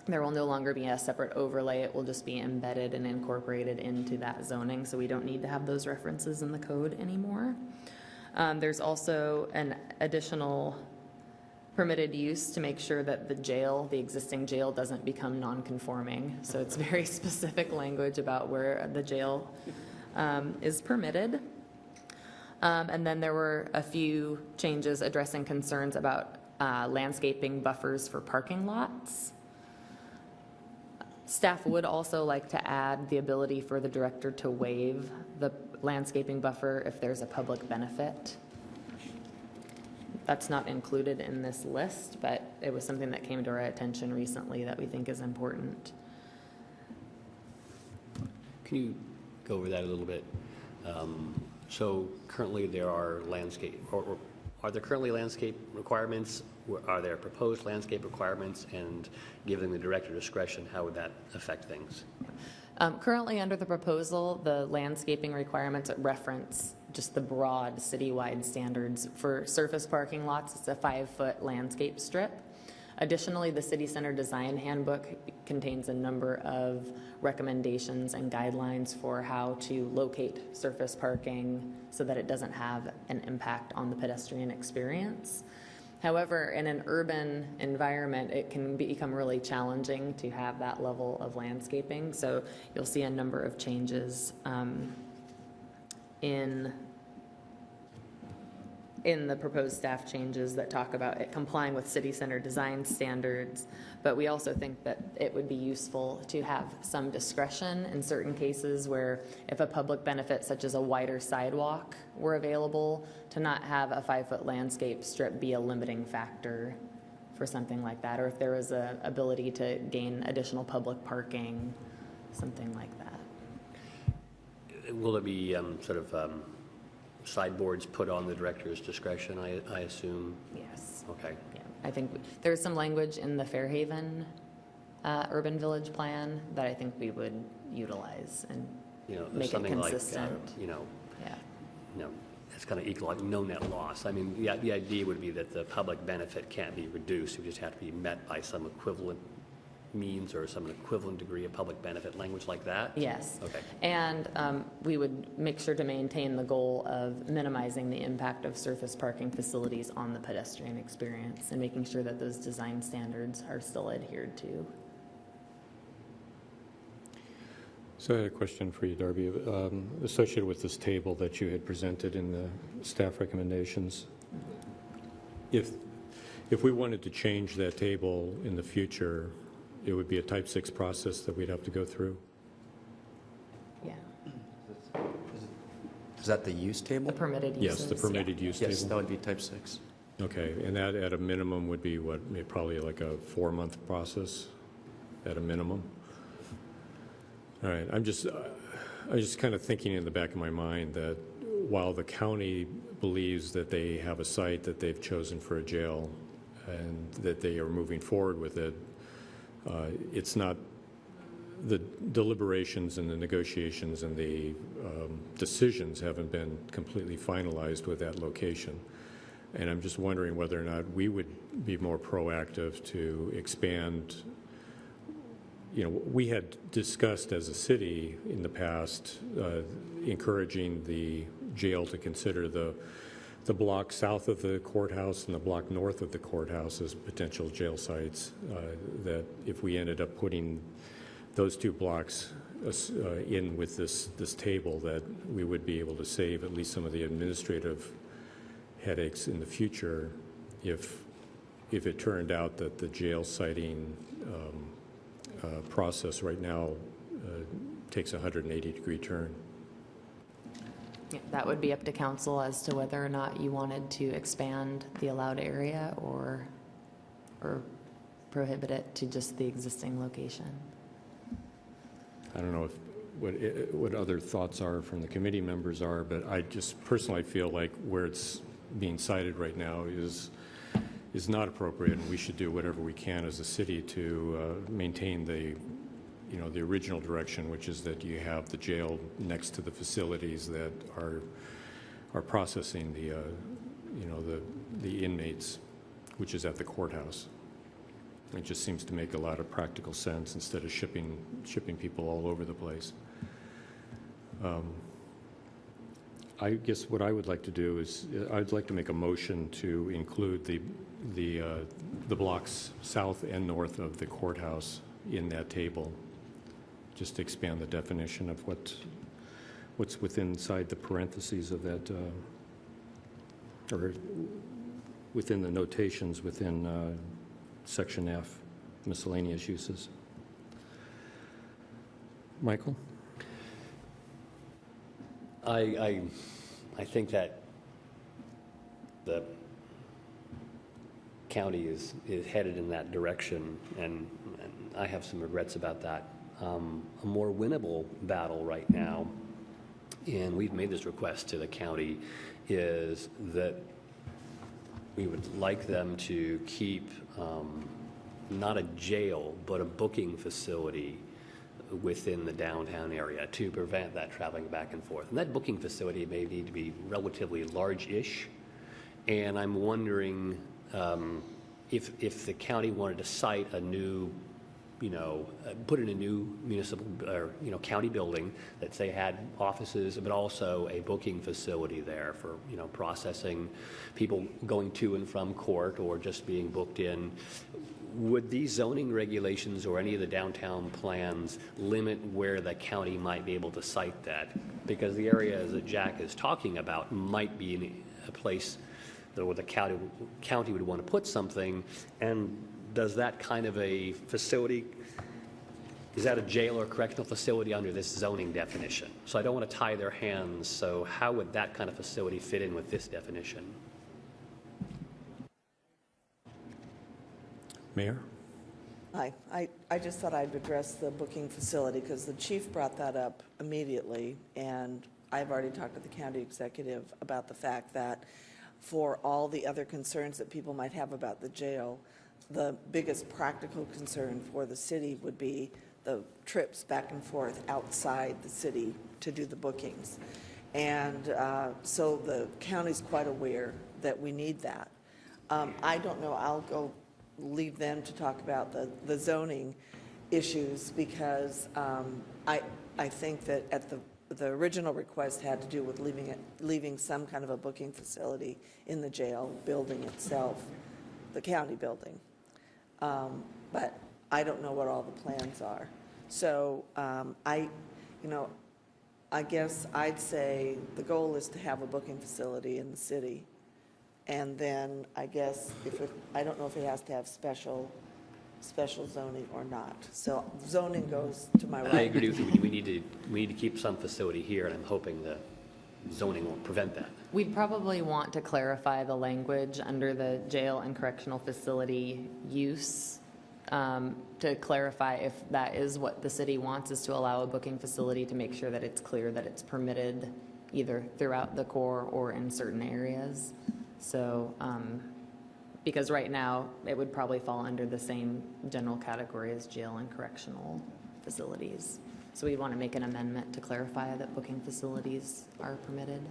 There will no longer be a separate overlay. It will just be embedded and incorporated into that zoning, so we don't need to have those references in the code anymore. There's also an additional permitted use to make sure that the jail, the existing jail, doesn't become non-conforming. So it's very specific language about where the jail is permitted. And then there were a few changes addressing concerns about landscaping buffers for parking lots. Staff would also like to add the ability for the director to waive the landscaping buffer if there's a public benefit. That's not included in this list, but it was something that came to our attention recently that we think is important. Can you go over that a little bit? So currently there are landscape, or are there currently landscape requirements? Are there proposed landscape requirements? And giving the director discretion, how would that affect things? Currently under the proposal, the landscaping requirements reference just the broad citywide standards. For surface parking lots, it's a 5-foot landscape strip. Additionally, the City Center Design Handbook contains a number of recommendations and guidelines for how to locate surface parking so that it doesn't have an impact on the pedestrian experience. However, in an urban environment, it can become really challenging to have that level of landscaping. So you'll see a number of changes in the proposed staff changes that talk about it complying with city center design standards, but we also think that it would be useful to have some discretion in certain cases where if a public benefit such as a wider sidewalk were available, to not have a 5-foot landscape strip be a limiting factor for something like that, or if there was an ability to gain additional public parking, something like that. Will there be sideboards put on the director's discretion, I assume? Yes. Okay. Yeah. I think there's some language in the Fairhaven Urban Village Plan that I think we would utilize and make it something consistent. Like, it's kind of equal, like no net loss. I mean, the idea would be that the public benefit can't be reduced. It would just have to be met by some equivalent means or some equivalent degree of public benefit, language like that? Yes. Okay. And we would make sure to maintain the goal of minimizing the impact of surface parking facilities on the pedestrian experience and making sure that those design standards are still adhered to. So I had a question for you, Darby, associated with this table that you had presented in the staff recommendations. If we wanted to change that table in the future, it would be a type 6 process that we'd have to go through? Yeah, Is that the use table? the permitted uses. Yes, the permitted use Yes, table. that would be type 6. Okay, and that at a minimum would be what, probably like a 4-month process at a minimum? All right, I'm just kind of thinking in the back of my mind that while the county believes that they have a site that they've chosen for a jail and that they are moving forward with it, it's not, the deliberations and the negotiations and the decisions haven't been completely finalized with that location. And I'm just wondering whether or not we would be more proactive to expand. You know, we had discussed as a city in the past encouraging the jail to consider the block south of the courthouse and the block north of the courthouse as potential jail sites, that if we ended up putting those 2 blocks in with this table, that we would be able to save at least some of the administrative headaches in the future if it turned out that the jail siting process right now takes a 180-degree turn. Yeah, that would be up to council as to whether or not you wanted to expand the allowed area or prohibit it to just the existing location. I don't know what other thoughts are from the committee members are, but I just personally feel like where it's being cited right now is not appropriate, and we should do whatever we can as a city to maintain the original direction, which is that you have the jail next to the facilities that are processing the inmates, which is at the courthouse. It just seems to make a lot of practical sense instead of shipping people all over the place. I guess what I would like to do is I'd like to make a motion to include the blocks south and north of the courthouse in that table, just to expand the definition of what's within inside the parentheses of that, or within the notations within Section F, miscellaneous uses. Michael? I think that the county is headed in that direction, and I have some regrets about that. A more winnable battle right now, and we've made this request to the county, is that we would like them to keep not a jail, but a booking facility within the downtown area to prevent that traveling back and forth. And that booking facility may need to be relatively large-ish, and I'm wondering if the county wanted to site a new, put in a new municipal or county building that say had offices, but also a booking facility there for processing people going to and from court or just being booked in. Would these zoning regulations or any of the downtown plans limit where the county might be able to site that? Because the areas that Jack is talking about might be a place where the county would want to put something. And does that kind of a facility, is that a jail or correctional facility under this zoning definition? So I don't want to tie their hands. So how would that kind of facility fit in with this definition? Mayor? Hi. I just thought I'd address the booking facility because the chief brought that up immediately, and I've already talked to the county executive about the fact that for all the other concerns that people might have about the jail, the biggest practical concern for the city would be the trips back and forth outside the city to do the bookings. And so the county's quite aware that we need that. I don't know, I'll go leave them to talk about the zoning issues because I think that at the original request had to do with leaving some kind of a booking facility in the jail building itself, the county building. But I don't know what all the plans are. So you know, I guess I'd say the goal is to have a booking facility in the city. And then I guess I don't know if it has to have special zoning or not. So zoning goes to my right. I agree with you. We need to keep some facility here, and I'm hoping the zoning won't prevent that. We'd probably want to clarify the language under the jail and correctional facility use to clarify if that is what the city wants, is to allow a booking facility, to make sure that it's clear that it's permitted either throughout the core or in certain areas. So, because right now it would probably fall under the same general category as jail and correctional facilities. So we want to make an amendment to clarify that booking facilities are permitted.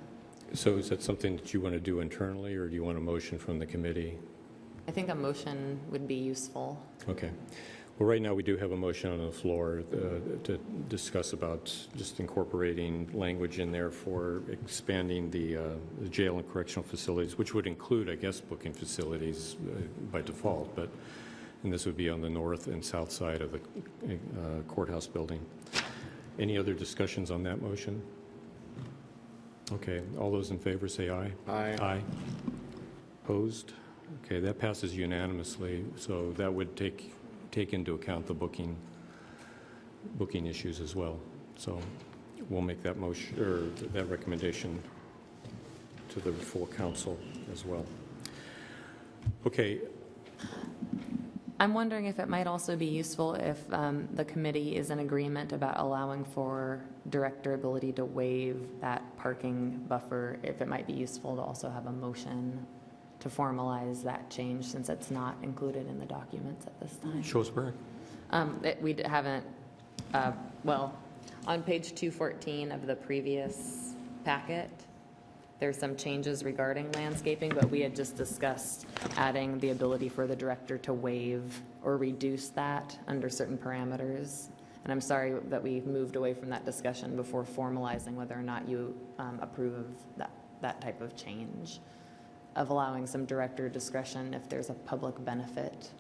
So is that something that you want to do internally, or do you want a motion from the committee? I think a motion would be useful. Okay. Well, right now, we do have a motion on the floor to discuss about just incorporating language in there for expanding the jail and correctional facilities, which would include, I guess, booking facilities by default, and this would be on the north and south side of the courthouse building. Any other discussions on that motion? Okay, all those in favor say aye. Aye. Aye. Opposed? Okay, that passes unanimously, so that would take into account the booking issues as well. So we'll make that motion, or that recommendation to the full council as well. Okay, I'm wondering if it might also be useful if the committee is in agreement about allowing for director ability to waive that parking buffer, if it might be useful to also have a motion to formalize that change, since it's not included in the documents at this time. Shrewsbury. We haven't, well, on page 214 of the previous packet, there's some changes regarding landscaping, but we had just discussed adding the ability for the director to waive or reduce that under certain parameters. And I'm sorry that we moved away from that discussion before formalizing whether or not you approve of that type of change, of allowing some director discretion if there's a public benefit.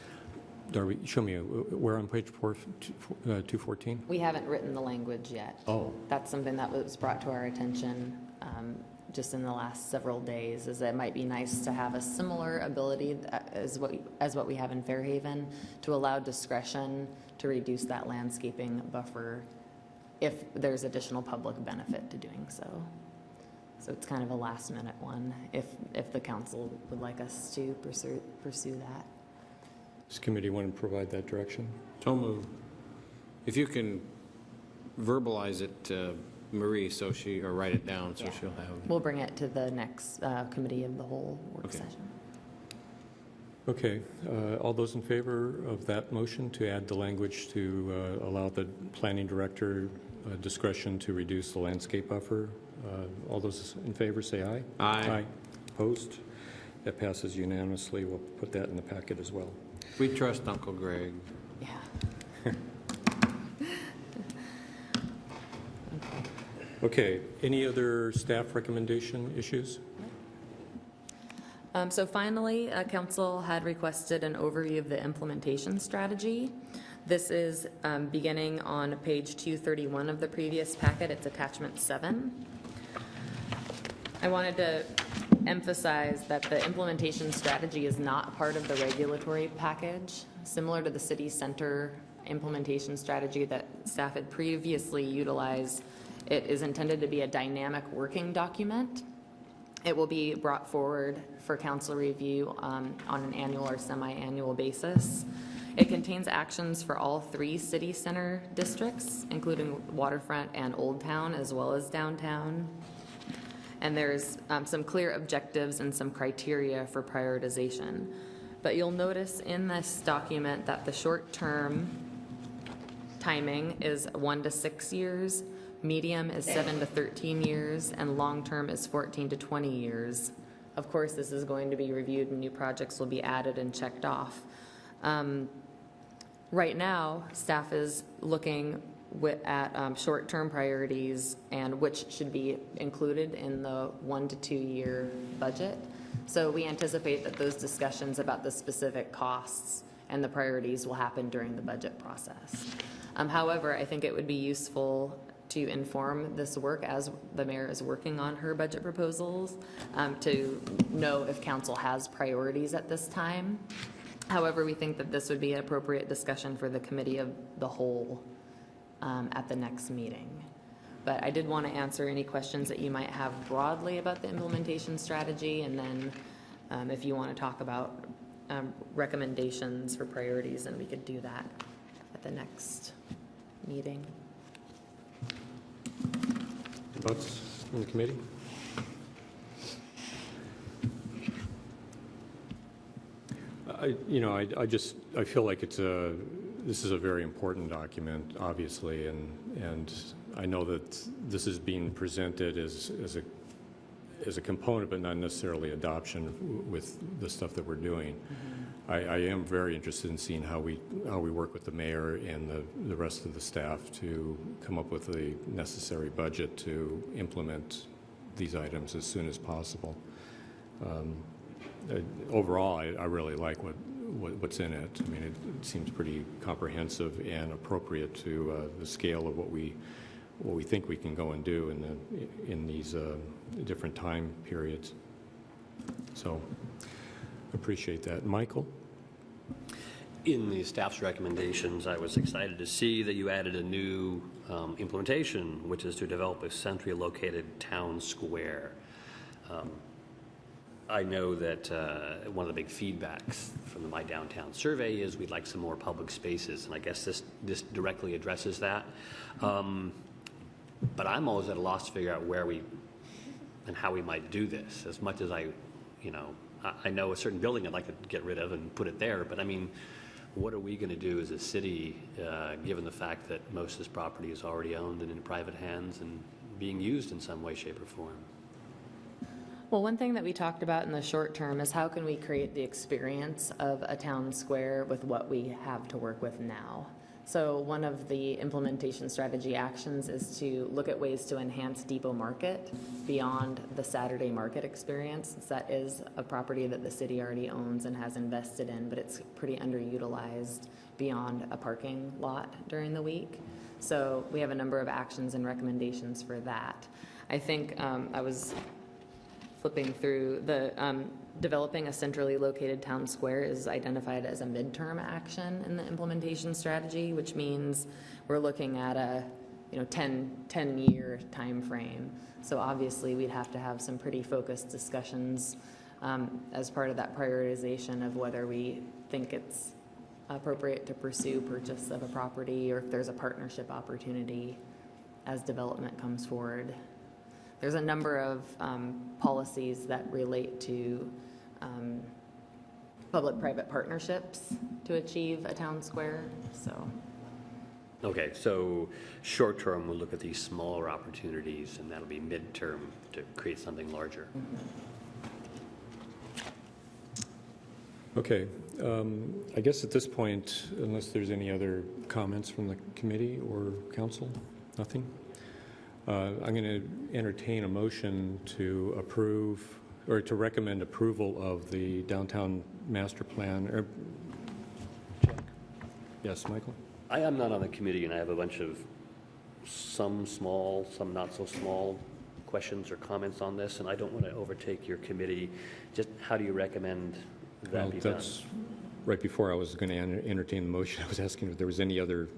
Darby, show me, where on page 214? We haven't written the language yet. Oh. That's something that was brought to our attention just in the last several days, is that it might be nice to have a similar ability as what we have in Fairhaven, to allow discretion to reduce that landscaping buffer if there's additional public benefit to doing so. So it's kind of a last minute one, if the council would like us to pursue that. Does committee want to provide that direction? So moved. If you can verbalize it to Marie, or write it down, so she'll have. We'll bring it to the next committee of the whole work Okay. session. Okay, all those in favor of that motion to add the language to allow the planning director discretion to reduce the landscape buffer? All those in favor say aye. Aye. Opposed? That passes unanimously. We'll put that in the packet as well. We trust Uncle Greg. Yeah. Okay, any other staff recommendation issues? So finally, council had requested an overview of the implementation strategy. This is beginning on page 231 of the previous packet. It's attachment 7. I wanted to emphasize that the implementation strategy is not part of the regulatory package. Similar to the city center implementation strategy that staff had previously utilized, it is intended to be a dynamic working document. It will be brought forward for council review on an annual or semi-annual basis. It contains actions for all 3 city center districts, including Waterfront and Old Town, as well as downtown. And there's some clear objectives and some criteria for prioritization. But you'll notice in this document that the short-term timing is 1 to 6 years, medium is 7 to 13 years, and long-term is 14 to 20 years. Of course, this is going to be reviewed and new projects will be added and checked off. Right now, staff is looking at short-term priorities and which should be included in the 1 to 2 year budget. So we anticipate that those discussions about the specific costs and the priorities will happen during the budget process. However, I think it would be useful to inform this work as the mayor is working on her budget proposals, to know if council has priorities at this time. However, we think that this would be an appropriate discussion for the committee of the whole at the next meeting. But I did want to answer any questions that you might have broadly about the implementation strategy, and then if you want to talk about recommendations for priorities, then we could do that at the next meeting. Thoughts from the committee? I feel like this is a very important document, obviously, and I know that this is being presented as a component, but not necessarily adoption with the stuff that we're doing. I am very interested in seeing how we work with the mayor and the rest of the staff to come up with the necessary budget to implement these items as soon as possible. Overall, I really like what's in it. I mean, it seems pretty comprehensive and appropriate to the scale of what we think we can go and do in these different time periods. So, appreciate that. Michael? In the staff's recommendations, I was excited to see that you added a new implementation, which is to develop a centrally located town square. I know that one of the big feedbacks from the My Downtown survey is we'd like some more public spaces, and I guess this directly addresses that. But I'm always at a loss to figure out where we and how we might do this. As much as I know a certain building I'd like to get rid of and put it there, but I mean, what are we going to do as a city, given the fact that most of this property is already owned and in private hands and being used in some way, shape, or form? Well, one thing that we talked about in the short term is how can we create the experience of a town square with what we have to work with now. So one of the implementation strategy actions is to look at ways to enhance Depot Market beyond the Saturday market experience. That is a property that the city already owns and has invested in, but it's pretty underutilized beyond a parking lot during the week. So we have a number of actions and recommendations for that. I think I was flipping through the developing a centrally located town square is identified as a midterm action in the implementation strategy, which means we're looking at a 10-year time frame. So obviously we'd have to have some pretty focused discussions as part of that prioritization of whether we think it's appropriate to pursue purchase of a property or if there's a partnership opportunity as development comes forward. There's a number of policies that relate to public-private partnerships to achieve a town square, so. Okay, so short term, we'll look at these smaller opportunities, and that'll be midterm to create something larger. Okay. I guess at this point, unless there's any other comments from the committee or council, nothing? I'm going to entertain a motion to approve or to recommend approval of the downtown master plan. Yes, Michael? I am not on the committee, and I have a bunch of some small, some not so small questions or comments on this, and I don't want to overtake your committee. Just how do you recommend that be done? That's right before I was going to entertain the motion. I was asking if there was any other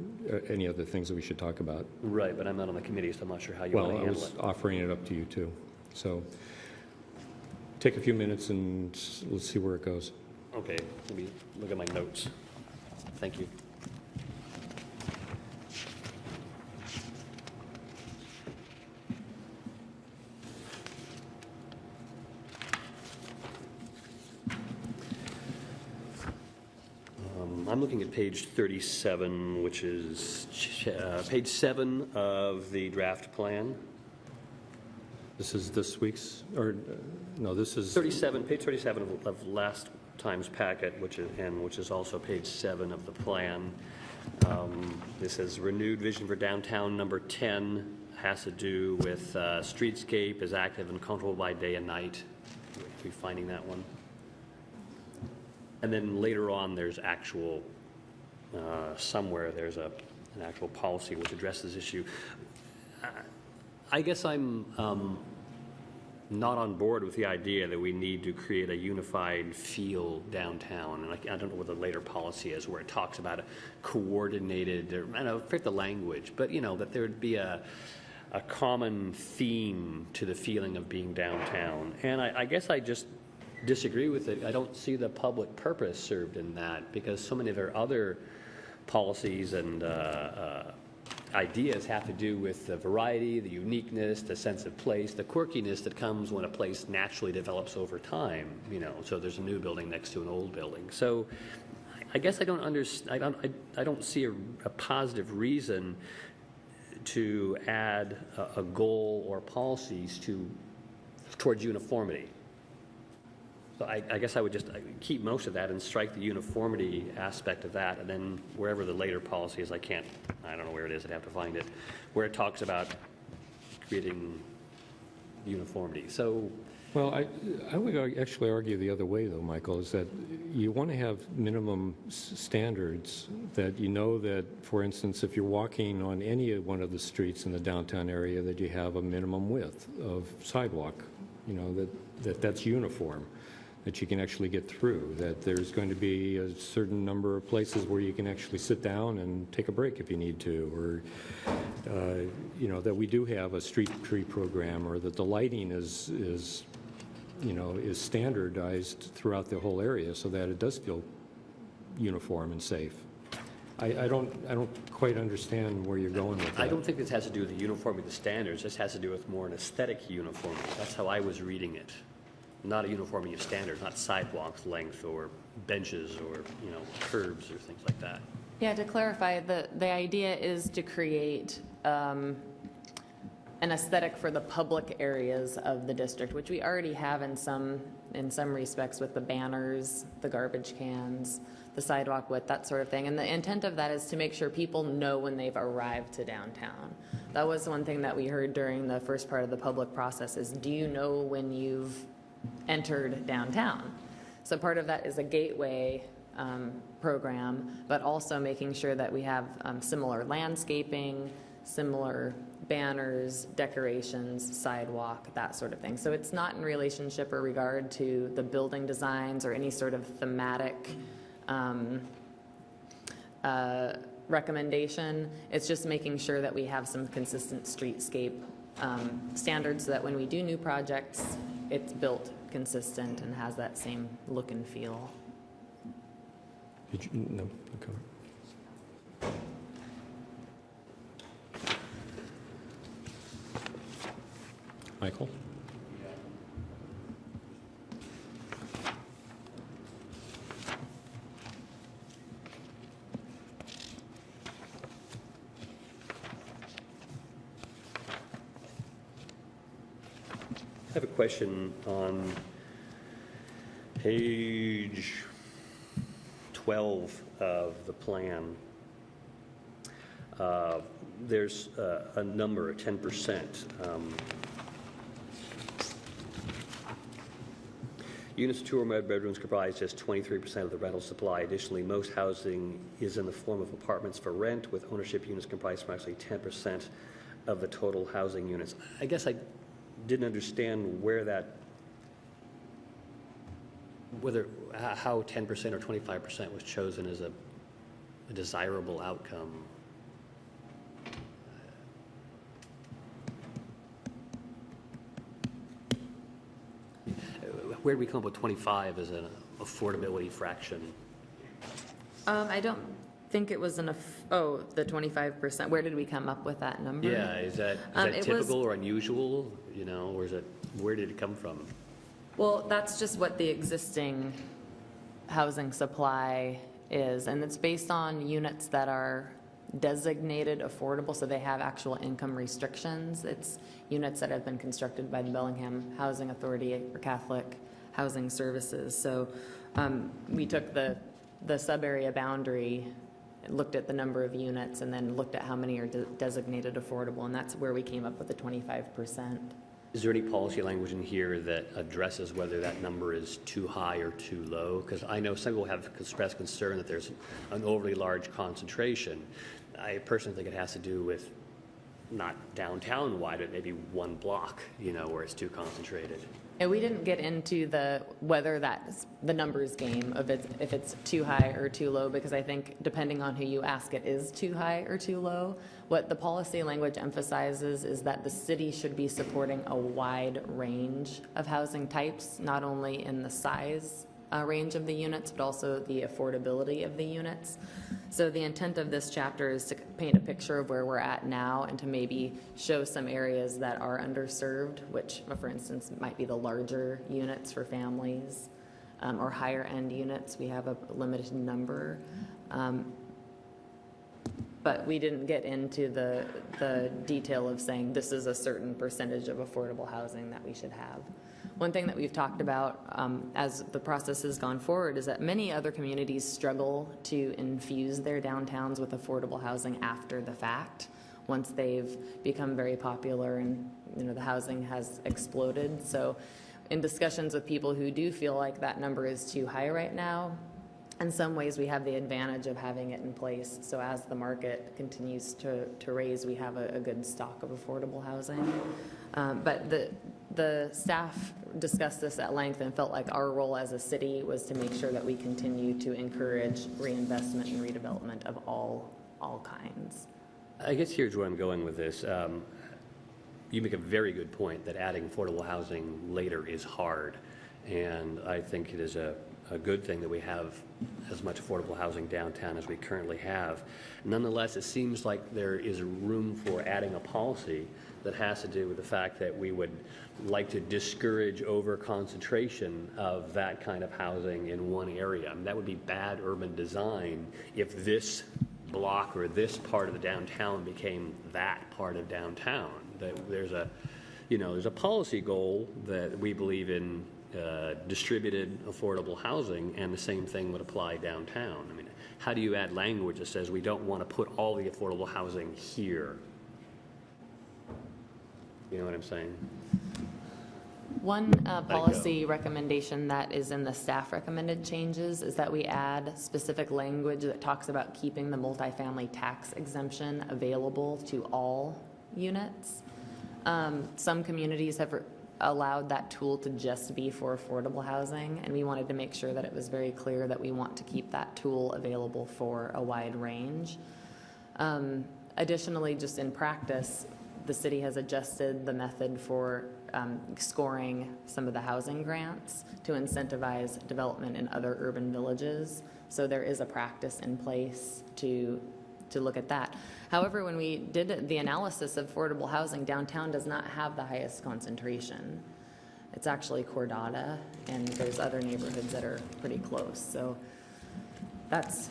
things that we should talk about. Right, but I'm not on the committee, so I'm not sure how you want to handle it. Well, I was offering it up to you too. So take a few minutes and let's see where it goes. Okay, let me look at my notes. Thank you. I'm looking at page 37, which is page 7 of the draft plan. This is this week's, or no, this is... Page 37 of last time's packet, which is also page 7 of the plan. This says renewed vision for downtown. Number 10 has to do with streetscape is active and comfortable by day and night. We're finding that one. And then later on, there's actual, somewhere there's an actual policy which addresses this issue. I guess I'm not on board with the idea that we need to create a unified feel downtown. And I don't know what the later policy is where it talks about a coordinated, or, I don't forget the language, but that there would be a common theme to the feeling of being downtown. And I guess I just disagree with it. I don't see the public purpose served in that, because so many of our other policies and ideas have to do with the variety, the uniqueness, the sense of place, the quirkiness that comes when a place naturally develops over time, so there's a new building next to an old building. So I guess I don't see a positive reason to add a goal or policies towards uniformity. So I guess I would just keep most of that and strike the uniformity aspect of that, and then wherever the later policy is, I don't know where it is, I'd have to find it, where it talks about creating uniformity. So, Well, I would actually argue the other way, though, Michael, is that you want to have minimum standards that that, for instance, if you're walking on any one of the streets in the downtown area, that you have a minimum width of sidewalk, that's uniform, that you can actually get through, that there's going to be a certain number of places where you can actually sit down and take a break if you need to, or, that we do have a street tree program, or that the lighting is standardized throughout the whole area so that it does feel uniform and safe. I don't quite understand where you're going with that. I don't think this has to do with the uniformity of the standards. This has to do with more an aesthetic uniformity. That's how I was reading it. Not a uniformity of standards, not sidewalks length or benches or, curbs or things like that. Yeah, to clarify, the idea is to create an aesthetic for the public areas of the district, which we already have in some respects with the banners, the garbage cans, the sidewalk width, that sort of thing. And the intent of that is to make sure people know when they've arrived to downtown. That was one thing that we heard during the first part of the public process is, do you know when you've entered downtown? So part of that is a gateway program, but also making sure that we have similar landscaping, similar banners, decorations, sidewalk, that sort of thing. So it's not in relationship or regard to the building designs or any sort of thematic recommendation. It's just making sure that we have some consistent streetscape standards so that when we do new projects, it's built consistent and has that same look and feel. No, okay. Michael? I have a question on page 12 of the plan. There's a number, 10%. Units of 2 or more bedrooms comprise just 23% of the rental supply. Additionally, most housing is in the form of apartments for rent, with ownership units comprising approximately 10% of the total housing units. I guess I didn't understand how 10% or 25% was chosen as a desirable outcome. Where did we come up with 25 as an affordability fraction? I don't think it was the 25%. Where did we come up with that number? Yeah, is that typical or unusual? Or where did it come from? Well, that's just what the existing housing supply is, and it's based on units that are designated affordable, so they have actual income restrictions. It's units that have been constructed by the Bellingham Housing Authority or Catholic Housing Services. So we took the sub-area boundary, looked at the number of units, and then looked at how many are designated affordable, and that's where we came up with the 25%. Is there any policy language in here that addresses whether that number is too high or too low? Because I know some people have expressed concern that there's an overly large concentration. I personally think it has to do with not downtown wide, but maybe one block, where it's too concentrated. And we didn't get into whether that's the numbers game of if it's too high or too low, because I think depending on who you ask, it is too high or too low. What the policy language emphasizes is that the city should be supporting a wide range of housing types, not only in the size range of the units, but also the affordability of the units. So the intent of this chapter is to paint a picture of where we're at now and to maybe show some areas that are underserved, which, for instance, might be the larger units for families or higher end units. We have a limited number. But we didn't get into the detail of saying this is a certain percentage of affordable housing that we should have. One thing that we've talked about as the process has gone forward is that many other communities struggle to infuse their downtowns with affordable housing after the fact, once they've become very popular and the housing has exploded. So in discussions with people who do feel like that number is too high right now, in some ways we have the advantage of having it in place. So as the market continues to raise, we have a good stock of affordable housing. But the staff discussed this at length and felt like our role as a city was to make sure that we continue to encourage reinvestment and redevelopment of all kinds. I guess here's where I'm going with this. You make a very good point that adding affordable housing later is hard. And I think it is a good thing that we have as much affordable housing downtown as we currently have. Nonetheless, it seems like there is room for adding a policy that has to do with the fact that we would like to discourage over-concentration of that kind of housing in one area. I mean, that would be bad urban design if this block or this part of the downtown became that part of downtown. That there's a policy goal that we believe in distributed affordable housing, and the same thing would apply downtown. I mean, how do you add language that says we don't want to put all the affordable housing here? You know what I'm saying? One policy recommendation that is in the staff recommended changes is that we add specific language that talks about keeping the multifamily tax exemption available to all units. Some communities have allowed that tool to just be for affordable housing, and we wanted to make sure that it was very clear that we want to keep that tool available for a wide range. Additionally, just in practice, the city has adjusted the method for scoring some of the housing grants to incentivize development in other urban villages. So there is a practice in place to look at that. However, when we did the analysis of affordable housing, downtown does not have the highest concentration. It's actually Cordata, and there's other neighborhoods that are pretty close. So that's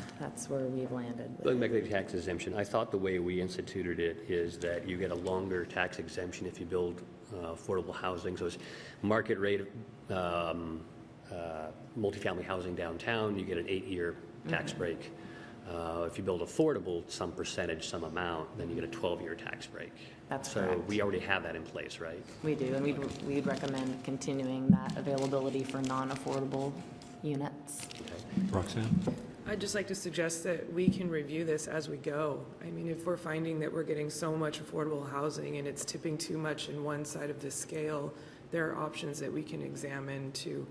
where we've landed. Going back to the tax exemption, I thought the way we instituted it is that you get a longer tax exemption if you build affordable housing. So it's market rate multifamily housing downtown, you get an 8-year tax break. If you build affordable, some percentage, some amount, then you get a 12-year tax break. That's so correct. We already have that in place, right? We do, and we'd recommend continuing that availability for non-affordable units. Roxanne? I'd just like to suggest that we can review this as we go. I mean, if we're finding that we're getting so much affordable housing and it's tipping too much in one side of the scale, there are options that we can examine to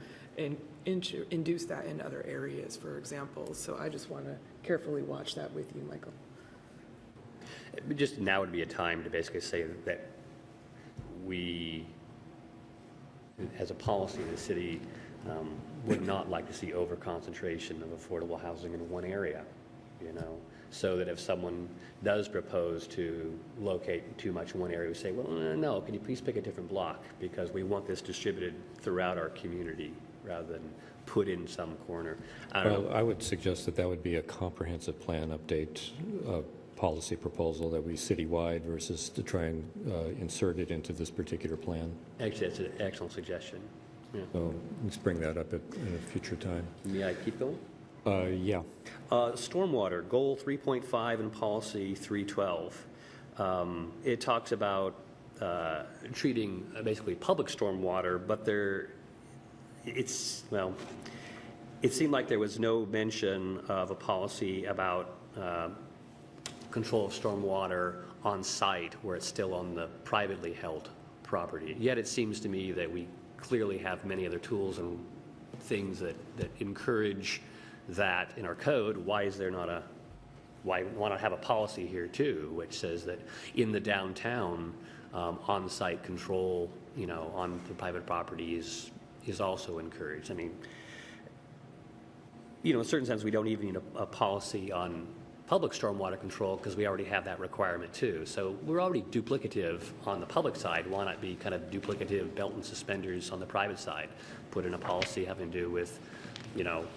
induce that in other areas, for example. So I just want to carefully watch that with you, Michael. Just now would be a time to basically say that we, as a policy, the city would not like to see over-concentration of affordable housing in one area, so that if someone does propose to locate too much in one area, we say, well, no, can you please pick a different block, because we want this distributed throughout our community rather than put in some corner. I don't know. I would suggest that would be a comprehensive plan update policy proposal that would be citywide versus to try and insert it into this particular plan. Actually, that's an excellent suggestion. Yeah. So let's bring that up at a future time. May I keep going? Yeah. Stormwater, goal 3.5 in policy 312. It talks about treating basically public stormwater, but it seemed like there was no mention of a policy about control of stormwater on site where it's still on the privately held property. Yet it seems to me that we clearly have many other tools and things that encourage that in our code. Why not have a policy here too, which says that in the downtown, on-site control, on the private property is also encouraged. I mean, in a certain sense, we don't even need a policy on public stormwater control because we already have that requirement too. So we're already duplicative on the public side. Why not be kind of duplicative belt and suspenders on the private side? Put in a policy having to do with,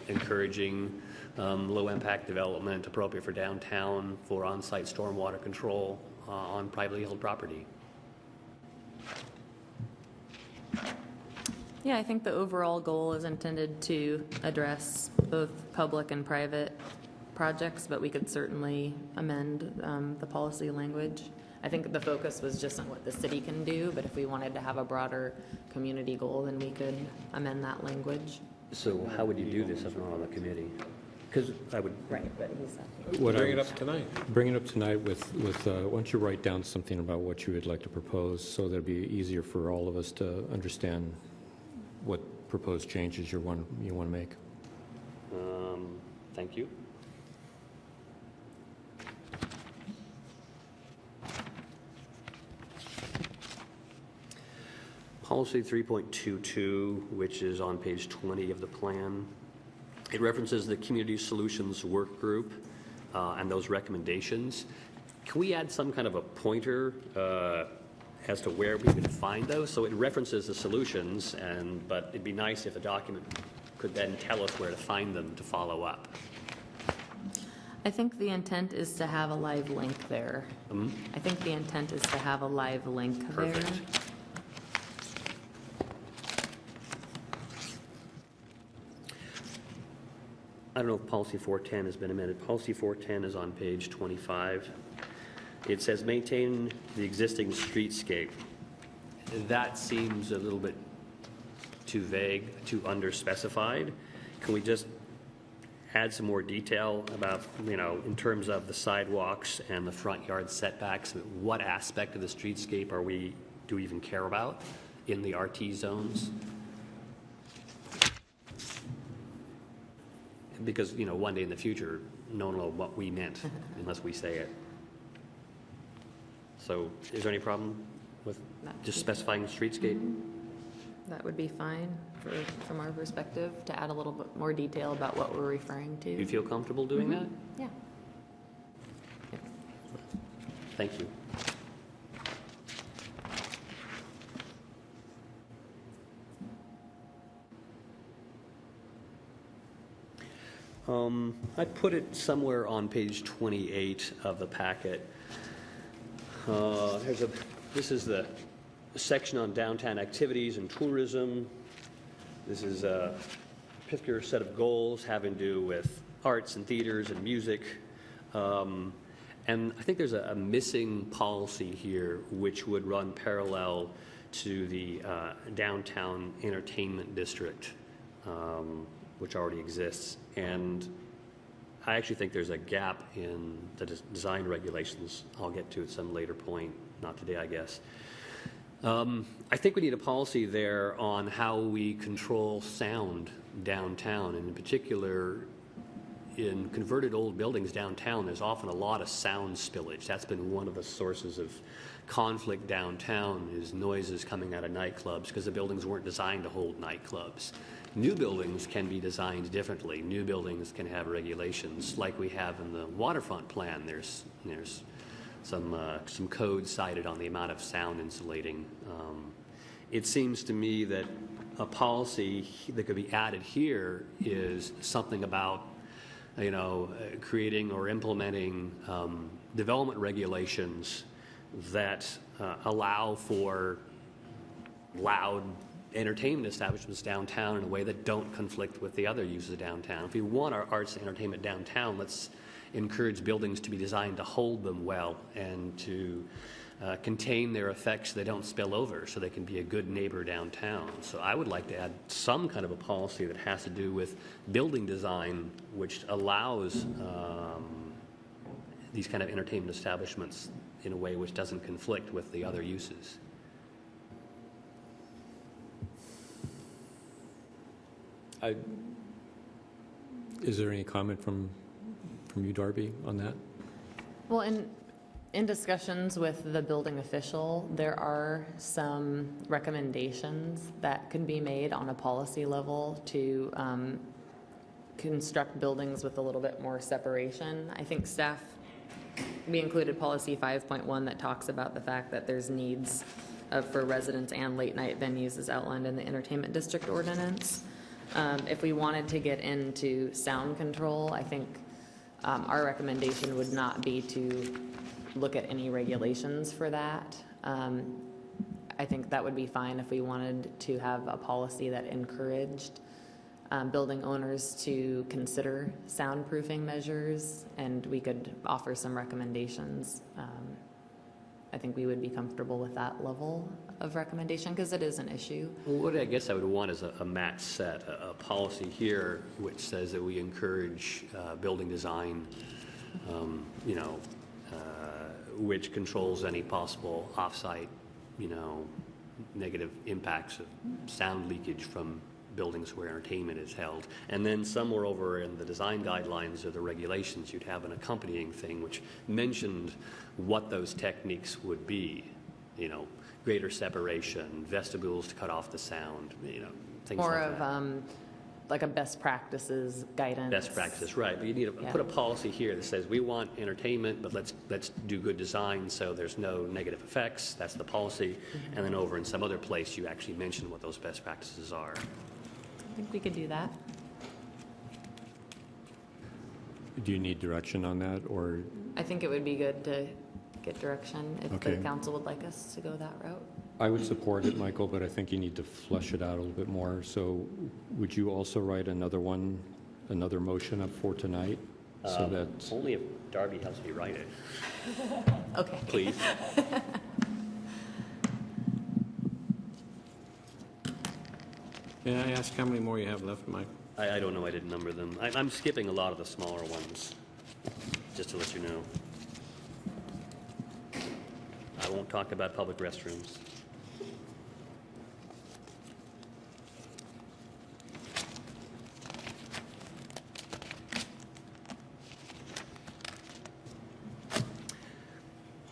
encouraging low-impact development appropriate for downtown for on-site stormwater control on privately held property. Yeah, I think the overall goal is intended to address both public and private projects, but we could certainly amend the policy language. I think the focus was just on what the city can do, but if we wanted to have a broader community goal, then we could amend that language. So how would you do this if not on the committee? Because I would. Right, but he's Bring it up tonight. Bring it up tonight with why don't you write down something about what you would like to propose, so that'd be easier for all of us to understand what proposed changes you want to make. Thank you. Policy 3.22, which is on page 20 of the plan, it references the Community Solutions Work Group and those recommendations. Can we add some kind of a pointer as to where we would find those? So it references the solutions, but it'd be nice if the document could then tell us where to find them to follow up. I think the intent is to have a live link there. I think the intent is to have a live link there. Perfect. I don't know if policy 410 has been amended. Policy 410 is on page 25. It says maintain the existing streetscape. That seems a little bit too vague, too underspecified. Can we just add some more detail about, in terms of the sidewalks and the front yard setbacks, what aspect of the streetscape do we even care about in the RT zones? Because, one day in the future, no one will know what we meant unless we say it. So is there any problem with just specifying streetscape? That would be fine from our perspective, to add a little bit more detail about what we're referring to. Do you feel comfortable doing that? Yeah. Thank you. I put it somewhere on page 28 of the packet. This is the section on downtown activities and tourism. This is a particular set of goals having to do with arts and theaters and music. And I think there's a missing policy here which would run parallel to the downtown entertainment district, which already exists. And I actually think there's a gap in the design regulations. I'll get to at some later point, not today, I guess. I think we need a policy there on how we control sound downtown, and in particular, in converted old buildings downtown, there's often a lot of sound spillage. That's been one of the sources of conflict downtown, is noises coming out of nightclubs because the buildings weren't designed to hold nightclubs. New buildings can be designed differently. New buildings can have regulations like we have in the waterfront plan. There's some code cited on the amount of sound insulating. It seems to me that a policy that could be added here is something about, creating or implementing development regulations that allow for loud entertainment establishments downtown in a way that don't conflict with the other uses of downtown. If we want our arts and entertainment downtown, let's encourage buildings to be designed to hold them well and to contain their effects so they don't spill over, so they can be a good neighbor downtown. So I would like to add some kind of a policy that has to do with building design, which allows these kind of entertainment establishments in a way which doesn't conflict with the other uses. Is there any comment from you, Darby, on that? Well, in discussions with the building official, there are some recommendations that can be made on a policy level to construct buildings with a little bit more separation. I think staff, we included policy 5.1 that talks about the fact that there's needs for residents and late-night venues as outlined in the entertainment district ordinance. If we wanted to get into sound control, I think our recommendation would not be to look at any regulations for that. I think that would be fine if we wanted to have a policy that encouraged building owners to consider soundproofing measures, and we could offer some recommendations. I think we would be comfortable with that level of recommendation because it is an issue. Well, what I guess I would want is a match set, a policy here which says that we encourage building design, which controls any possible off-site, negative impacts of sound leakage from buildings where entertainment is held. And then somewhere over in the design guidelines or the regulations, you'd have an accompanying thing which mentioned what those techniques would be, greater separation, vestibules to cut off the sound, things More like that. of like a best practices guidance. Best practice, right. But you need to put a policy here that says we want entertainment, but let's do good design so there's no negative effects. That's the policy. Mm-hmm. And then over in some other place, you actually mention what those best practices are. I think we could do that. Do you need direction on that, or? I think it would be good to get direction if Okay. the council would like us to go that route. I would support it, Michael, but I think you need to flesh it out a little bit more. So would you also write another motion up for tonight? So that, Only if Darby helps me write it, Okay. please. May I ask how many more you have left, Mike? I don't know. I didn't number them. I'm skipping a lot of the smaller ones, just to let you know. I won't talk about public restrooms.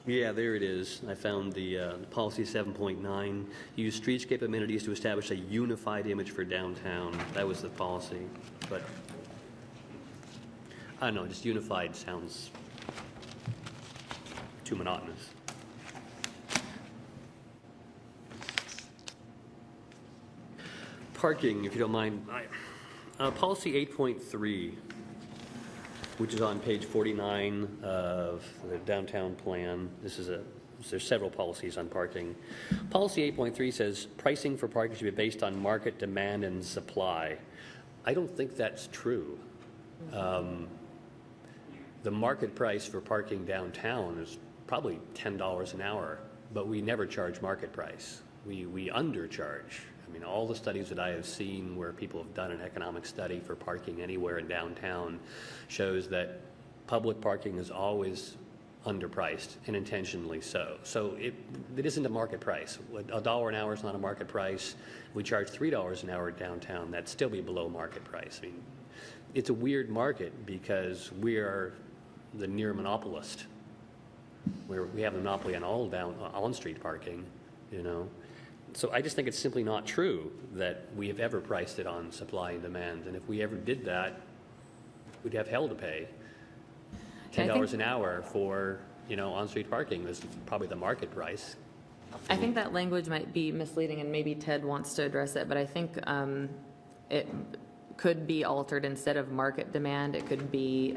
Yeah, there it is. I found the policy 7.9. Use streetscape amenities to establish a unified image for downtown. That was the policy, but I don't know. Just unified sounds too monotonous. Parking, if you don't mind. Policy 8.3. Which is on page 49 of the downtown plan. There's several policies on parking. Policy 8.3 says pricing for parking should be based on market demand and supply. I don't think that's true. The market price for parking downtown is probably $10 an hour, but we never charge market price. We undercharge. I mean, all the studies that I have seen where people have done an economic study for parking anywhere in downtown shows that public parking is always underpriced, and intentionally so. So it isn't a market price. $1 an hour is not a market price. If we charge $3 an hour downtown, that'd still be below market price. I mean, it's a weird market because we are the near monopolist, where we have a monopoly on all on-street parking, So I just think it's simply not true that we have ever priced it on supply and demand. And if we ever did that, we'd have hell to pay. $10 an hour for, on-street parking is probably the market price. I think that language might be misleading, and maybe Ted wants to address it, but I think it could be altered. Instead of market demand, it could be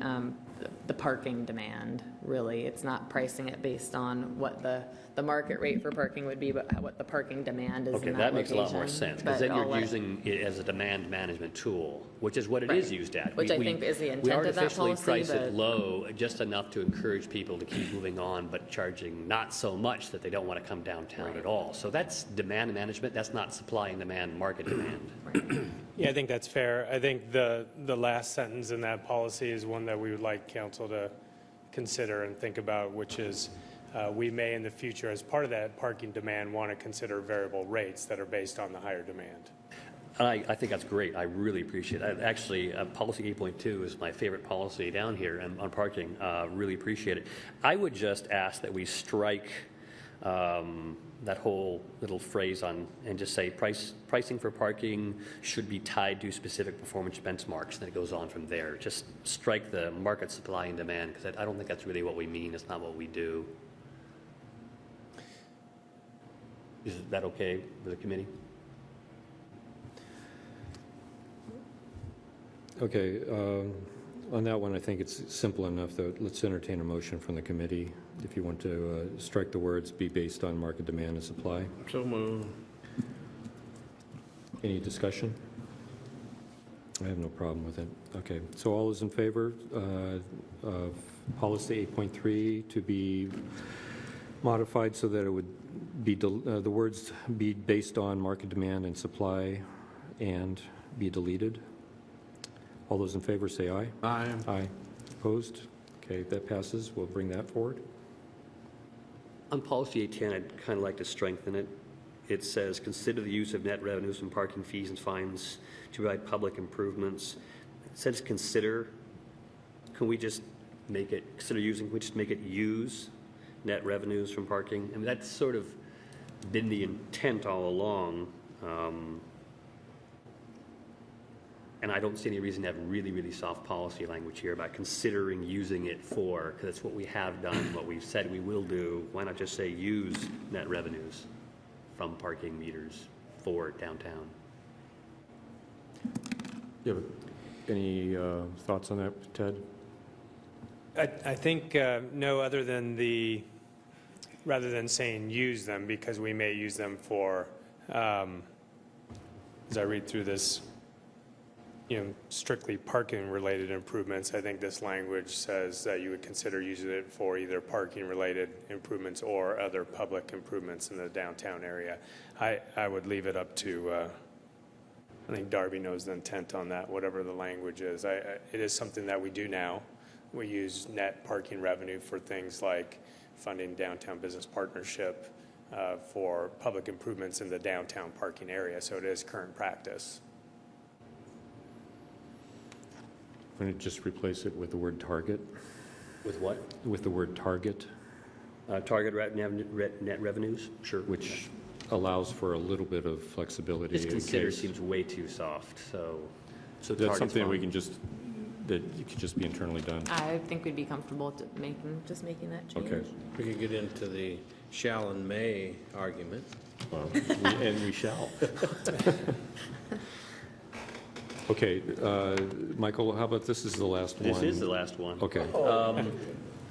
the parking demand, really. It's not pricing it based on what the market rate for parking would be, but what the parking demand is Okay, in that makes a lot more location. sense, But because then I'll you're let- using it as a demand management tool, which is what it Right. is used at. Which I think is the intent of that We artificially policy, price but- it low, just enough to encourage people to keep moving on, but charging not so much that they don't want to come downtown at all. So that's demand management, that's not supply and demand, market demand. Yeah, I think that's fair. I think the last sentence in that policy is one that we would like council to consider and think about, which is we may in the future, as part of that parking demand, want to consider variable rates that are based on the higher demand. I think that's great. I really appreciate it. Actually, policy 8.2 is my favorite policy down here on parking. Really appreciate it. I would just ask that we strike that whole little phrase on and just say pricing for parking should be tied to specific performance benchmarks. Then it goes on from there. Just strike the market supply and demand, because I don't think that's really what we mean. It's not what we do. Is that okay with the committee? Okay, on that one, I think it's simple enough, though. Let's entertain a motion from the committee. If you want to strike the words, be based on market demand and supply. So moved. Any discussion? I have no problem with it. Okay, so all those in favor of policy 8.3 to be modified so that it would be, the words be based on market demand and supply and be deleted? All those in favor say aye. Aye. Aye. Opposed? Okay, that passes. We'll bring that forward. On policy 810, I'd kind of like to strengthen it. It says, consider the use of net revenues from parking fees and fines to provide public improvements. It says consider. Can we just make it, consider using, can we just make it use net revenues from parking? I mean, that's sort of been the intent all along. And I don't see any reason to have really, really soft policy language here about considering using it for, because that's what we have done, what we've said we will do. Why not just say use net revenues from parking meters for downtown? You have any thoughts on that, Ted? I think no, other than rather than saying use them, because we may use them for, as I read through this, strictly parking related improvements. I think this language says that you would consider using it for either parking related improvements or other public improvements in the downtown area. I would leave it up to, I think Darby knows the intent on that, whatever the language is. It is something that we do now. We use net parking revenue for things like funding downtown business partnership for public improvements in the downtown parking area. So it is current practice. I'm going to just replace it with the word target. With what? With the word target, Target net revenues? Sure. which allows for a little bit of flexibility. Just in consider case. seems way too soft, so That's target's something we fine. can just, that it could just be internally done. I think we'd be comfortable just making that change. Okay. We could get into the shall and may argument. Well, and we shall. Okay, Michael, how about this is the last one? This is the last one. Okay.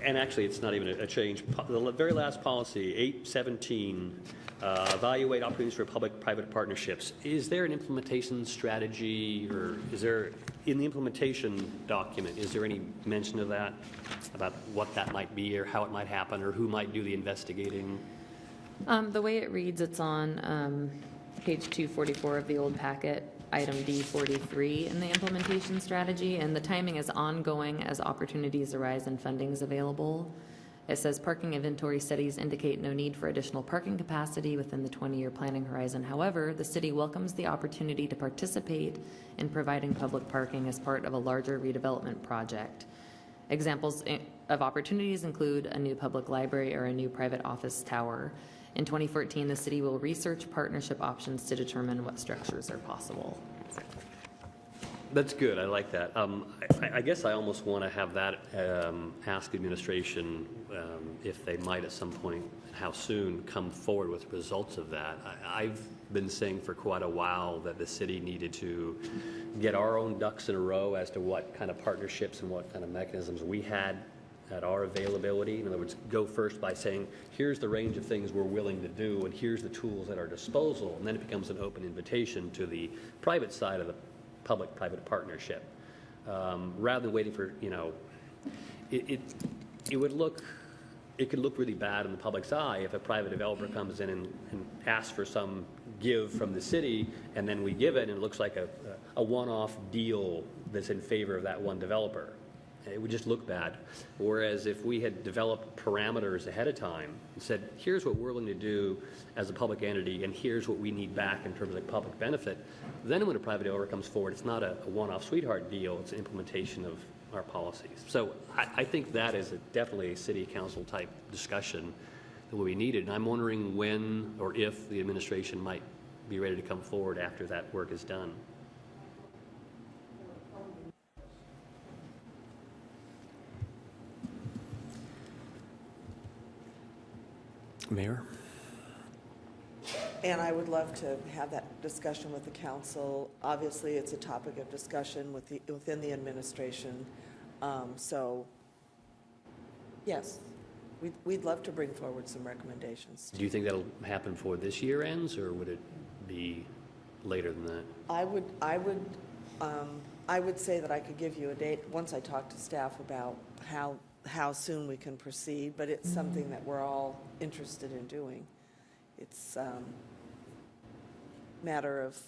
And actually, it's not even a change. The very last policy, 817, evaluate opportunities for public-private partnerships. Is there an implementation strategy, or is there, in the implementation document, is there any mention of that, about what that might be, or how it might happen, or who might do the investigating? The way it reads, it's on page 244 of the old packet, item D43 in the implementation strategy, and the timing is ongoing as opportunities arise and funding is available. It says parking inventory studies indicate no need for additional parking capacity within the 20-year planning horizon. However, the city welcomes the opportunity to participate in providing public parking as part of a larger redevelopment project. Examples of opportunities include a new public library or a new private office tower. In 2014, the city will research partnership options to determine what structures are possible. That's good. I like that. I guess I almost want to have that ask administration if they might at some point, how soon, come forward with results of that. I've been saying for quite a while that the city needed to get our own ducks in a row as to what kind of partnerships and what kind of mechanisms we had at our availability. In other words, go first by saying, here's the range of things we're willing to do, and here's the tools at our disposal, and then it becomes an open invitation to the private side of the public-private partnership. Rather than waiting for, it could look really bad in the public's eye if a private developer comes in and asks for some give from the city, and then we give it, and it looks like a one-off deal that's in favor of that one developer. It would just look bad. Whereas if we had developed parameters ahead of time and said, here's what we're willing to do as a public entity, and here's what we need back in terms of public benefit, then when a private developer comes forward, it's not a one-off sweetheart deal, it's an implementation of our policies. So I think that is definitely a city council type discussion that will be needed. And I'm wondering when or if the administration might be ready to come forward after that work is done. Mayor? And I would love to have that discussion with the council. Obviously, it's a topic of discussion within the administration. So, yes, we'd love to bring forward some recommendations. Do you think that'll happen before this year ends, or would it be later than that? I would say that I could give you a date once I talk to staff about how soon we can proceed, but it's something that we're all interested in doing. It's a matter of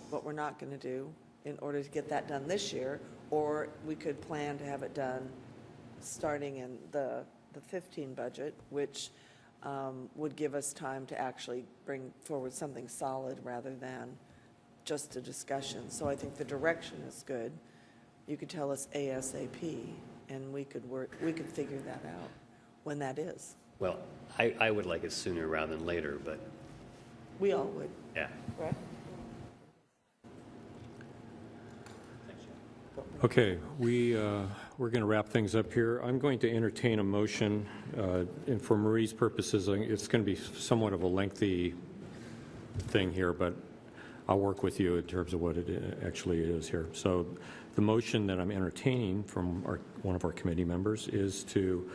what we're not going to do in order to get that done this year, or we could plan to have it done starting in the 15 budget, which would give us time to actually bring forward something solid rather than just a discussion. So I think the direction is good. You could tell us ASAP, and we could figure that out when that is. Well, I would like it sooner rather than later, but We all would, yeah. correct? Okay, we're going to wrap things up here. I'm going to entertain a motion, and for Marie's purposes, it's going to be somewhat of a lengthy thing here, but I'll work with you in terms of what it actually is here. So the motion that I'm entertaining from one of our committee members is to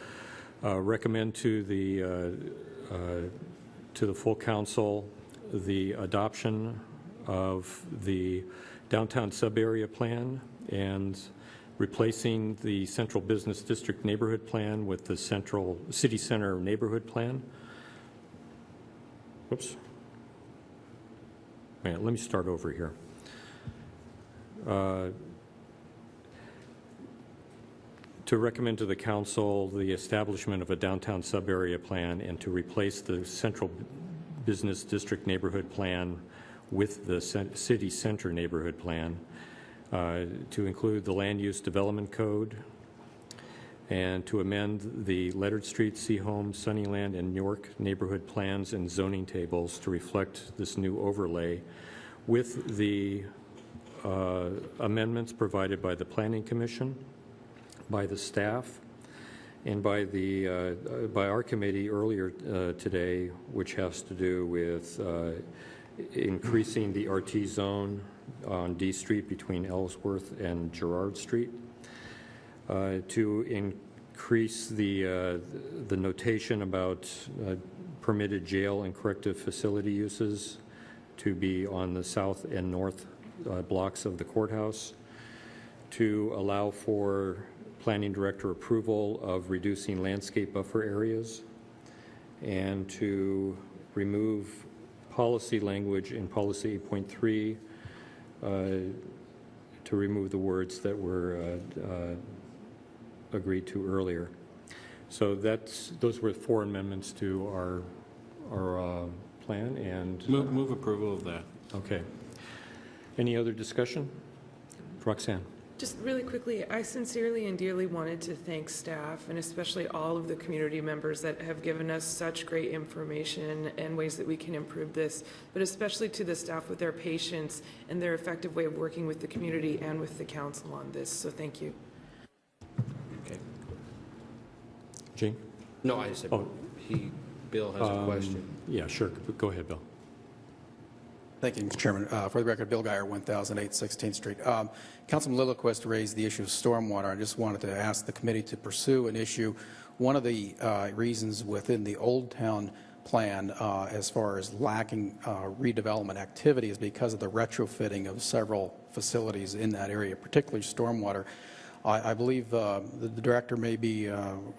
recommend to the full council the adoption of the downtown sub-area plan and replacing the Central Business District Neighborhood Plan with the Central City Center Neighborhood Plan. Whoops. Wait, let me start over here. To recommend to the council the establishment of a downtown sub-area plan and to replace the Central Business District Neighborhood Plan with the City Center Neighborhood Plan, to include the Land Use Development Code, and to amend the Leonard Street, Seaholm, Sunnyland, and York neighborhood plans and zoning tables to reflect this new overlay with the amendments provided by the Planning Commission, by the staff, and by our committee earlier today, which has to do with increasing the RT zone on D Street between Ellsworth and Girard Street, to increase the notation about permitted jail and corrective facility uses to be on the south and north blocks of the courthouse, to allow for planning director approval of reducing landscape buffer areas, and to remove policy language in policy 8.3 to remove the words that were agreed to earlier. So those were 4 amendments to our plan. And Move approval of that. okay. Any other discussion? Roxanne. Just really quickly, I sincerely and dearly wanted to thank staff and especially all of the community members that have given us such great information and ways that we can improve this, but especially to the staff with their patience and their effective way of working with the community and with the council on this. So thank you. Okay. Gene? No, I said, Bill has a question. Yeah, sure. Go ahead, Bill. Thank you, Mr. Chairman. For the record, Bill Geyer, 1008 16th Street. Councilman Lilliquist raised the issue of stormwater. I just wanted to ask the committee to pursue an issue. One of the reasons within the Old Town plan as far as lacking redevelopment activity is because of the retrofitting of several facilities in that area, particularly stormwater. I believe the director may be,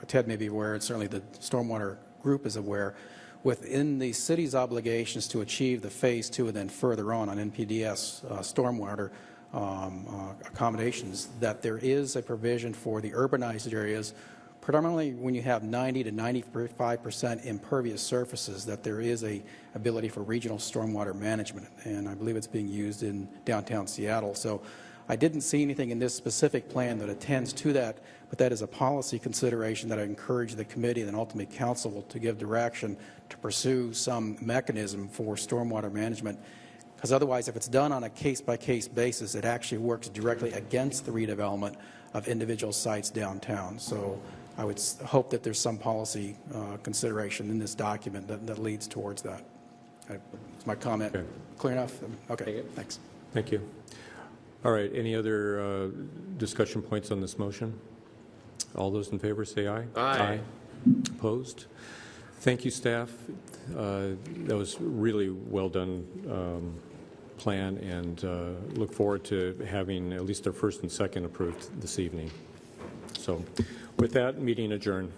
Ted may be aware, and certainly the stormwater group is aware, within the city's obligations to achieve the phase 2 and then further on NPDS stormwater, accommodations, that there is a provision for the urbanized areas, predominantly when you have 90 to 95% impervious surfaces, that there is a ability for regional stormwater management, and I believe it's being used in downtown Seattle. So I didn't see anything in this specific plan that attends to that, but that is a policy consideration that I encourage the committee and then ultimately council to give direction to pursue some mechanism for stormwater management, because otherwise if it's done on a case-by-case basis, it actually works directly against the redevelopment of individual sites downtown. So I would hope that there's some policy consideration in this document that leads towards that. That's my comment. Okay. Clear enough? Okay, thanks. Thank you. All right, any other discussion points on this motion? All those in favor say aye. Aye. Opposed? Thank you, staff. That was really well done plan, and look forward to having at least our first and second approved this evening. So with that, meeting adjourned.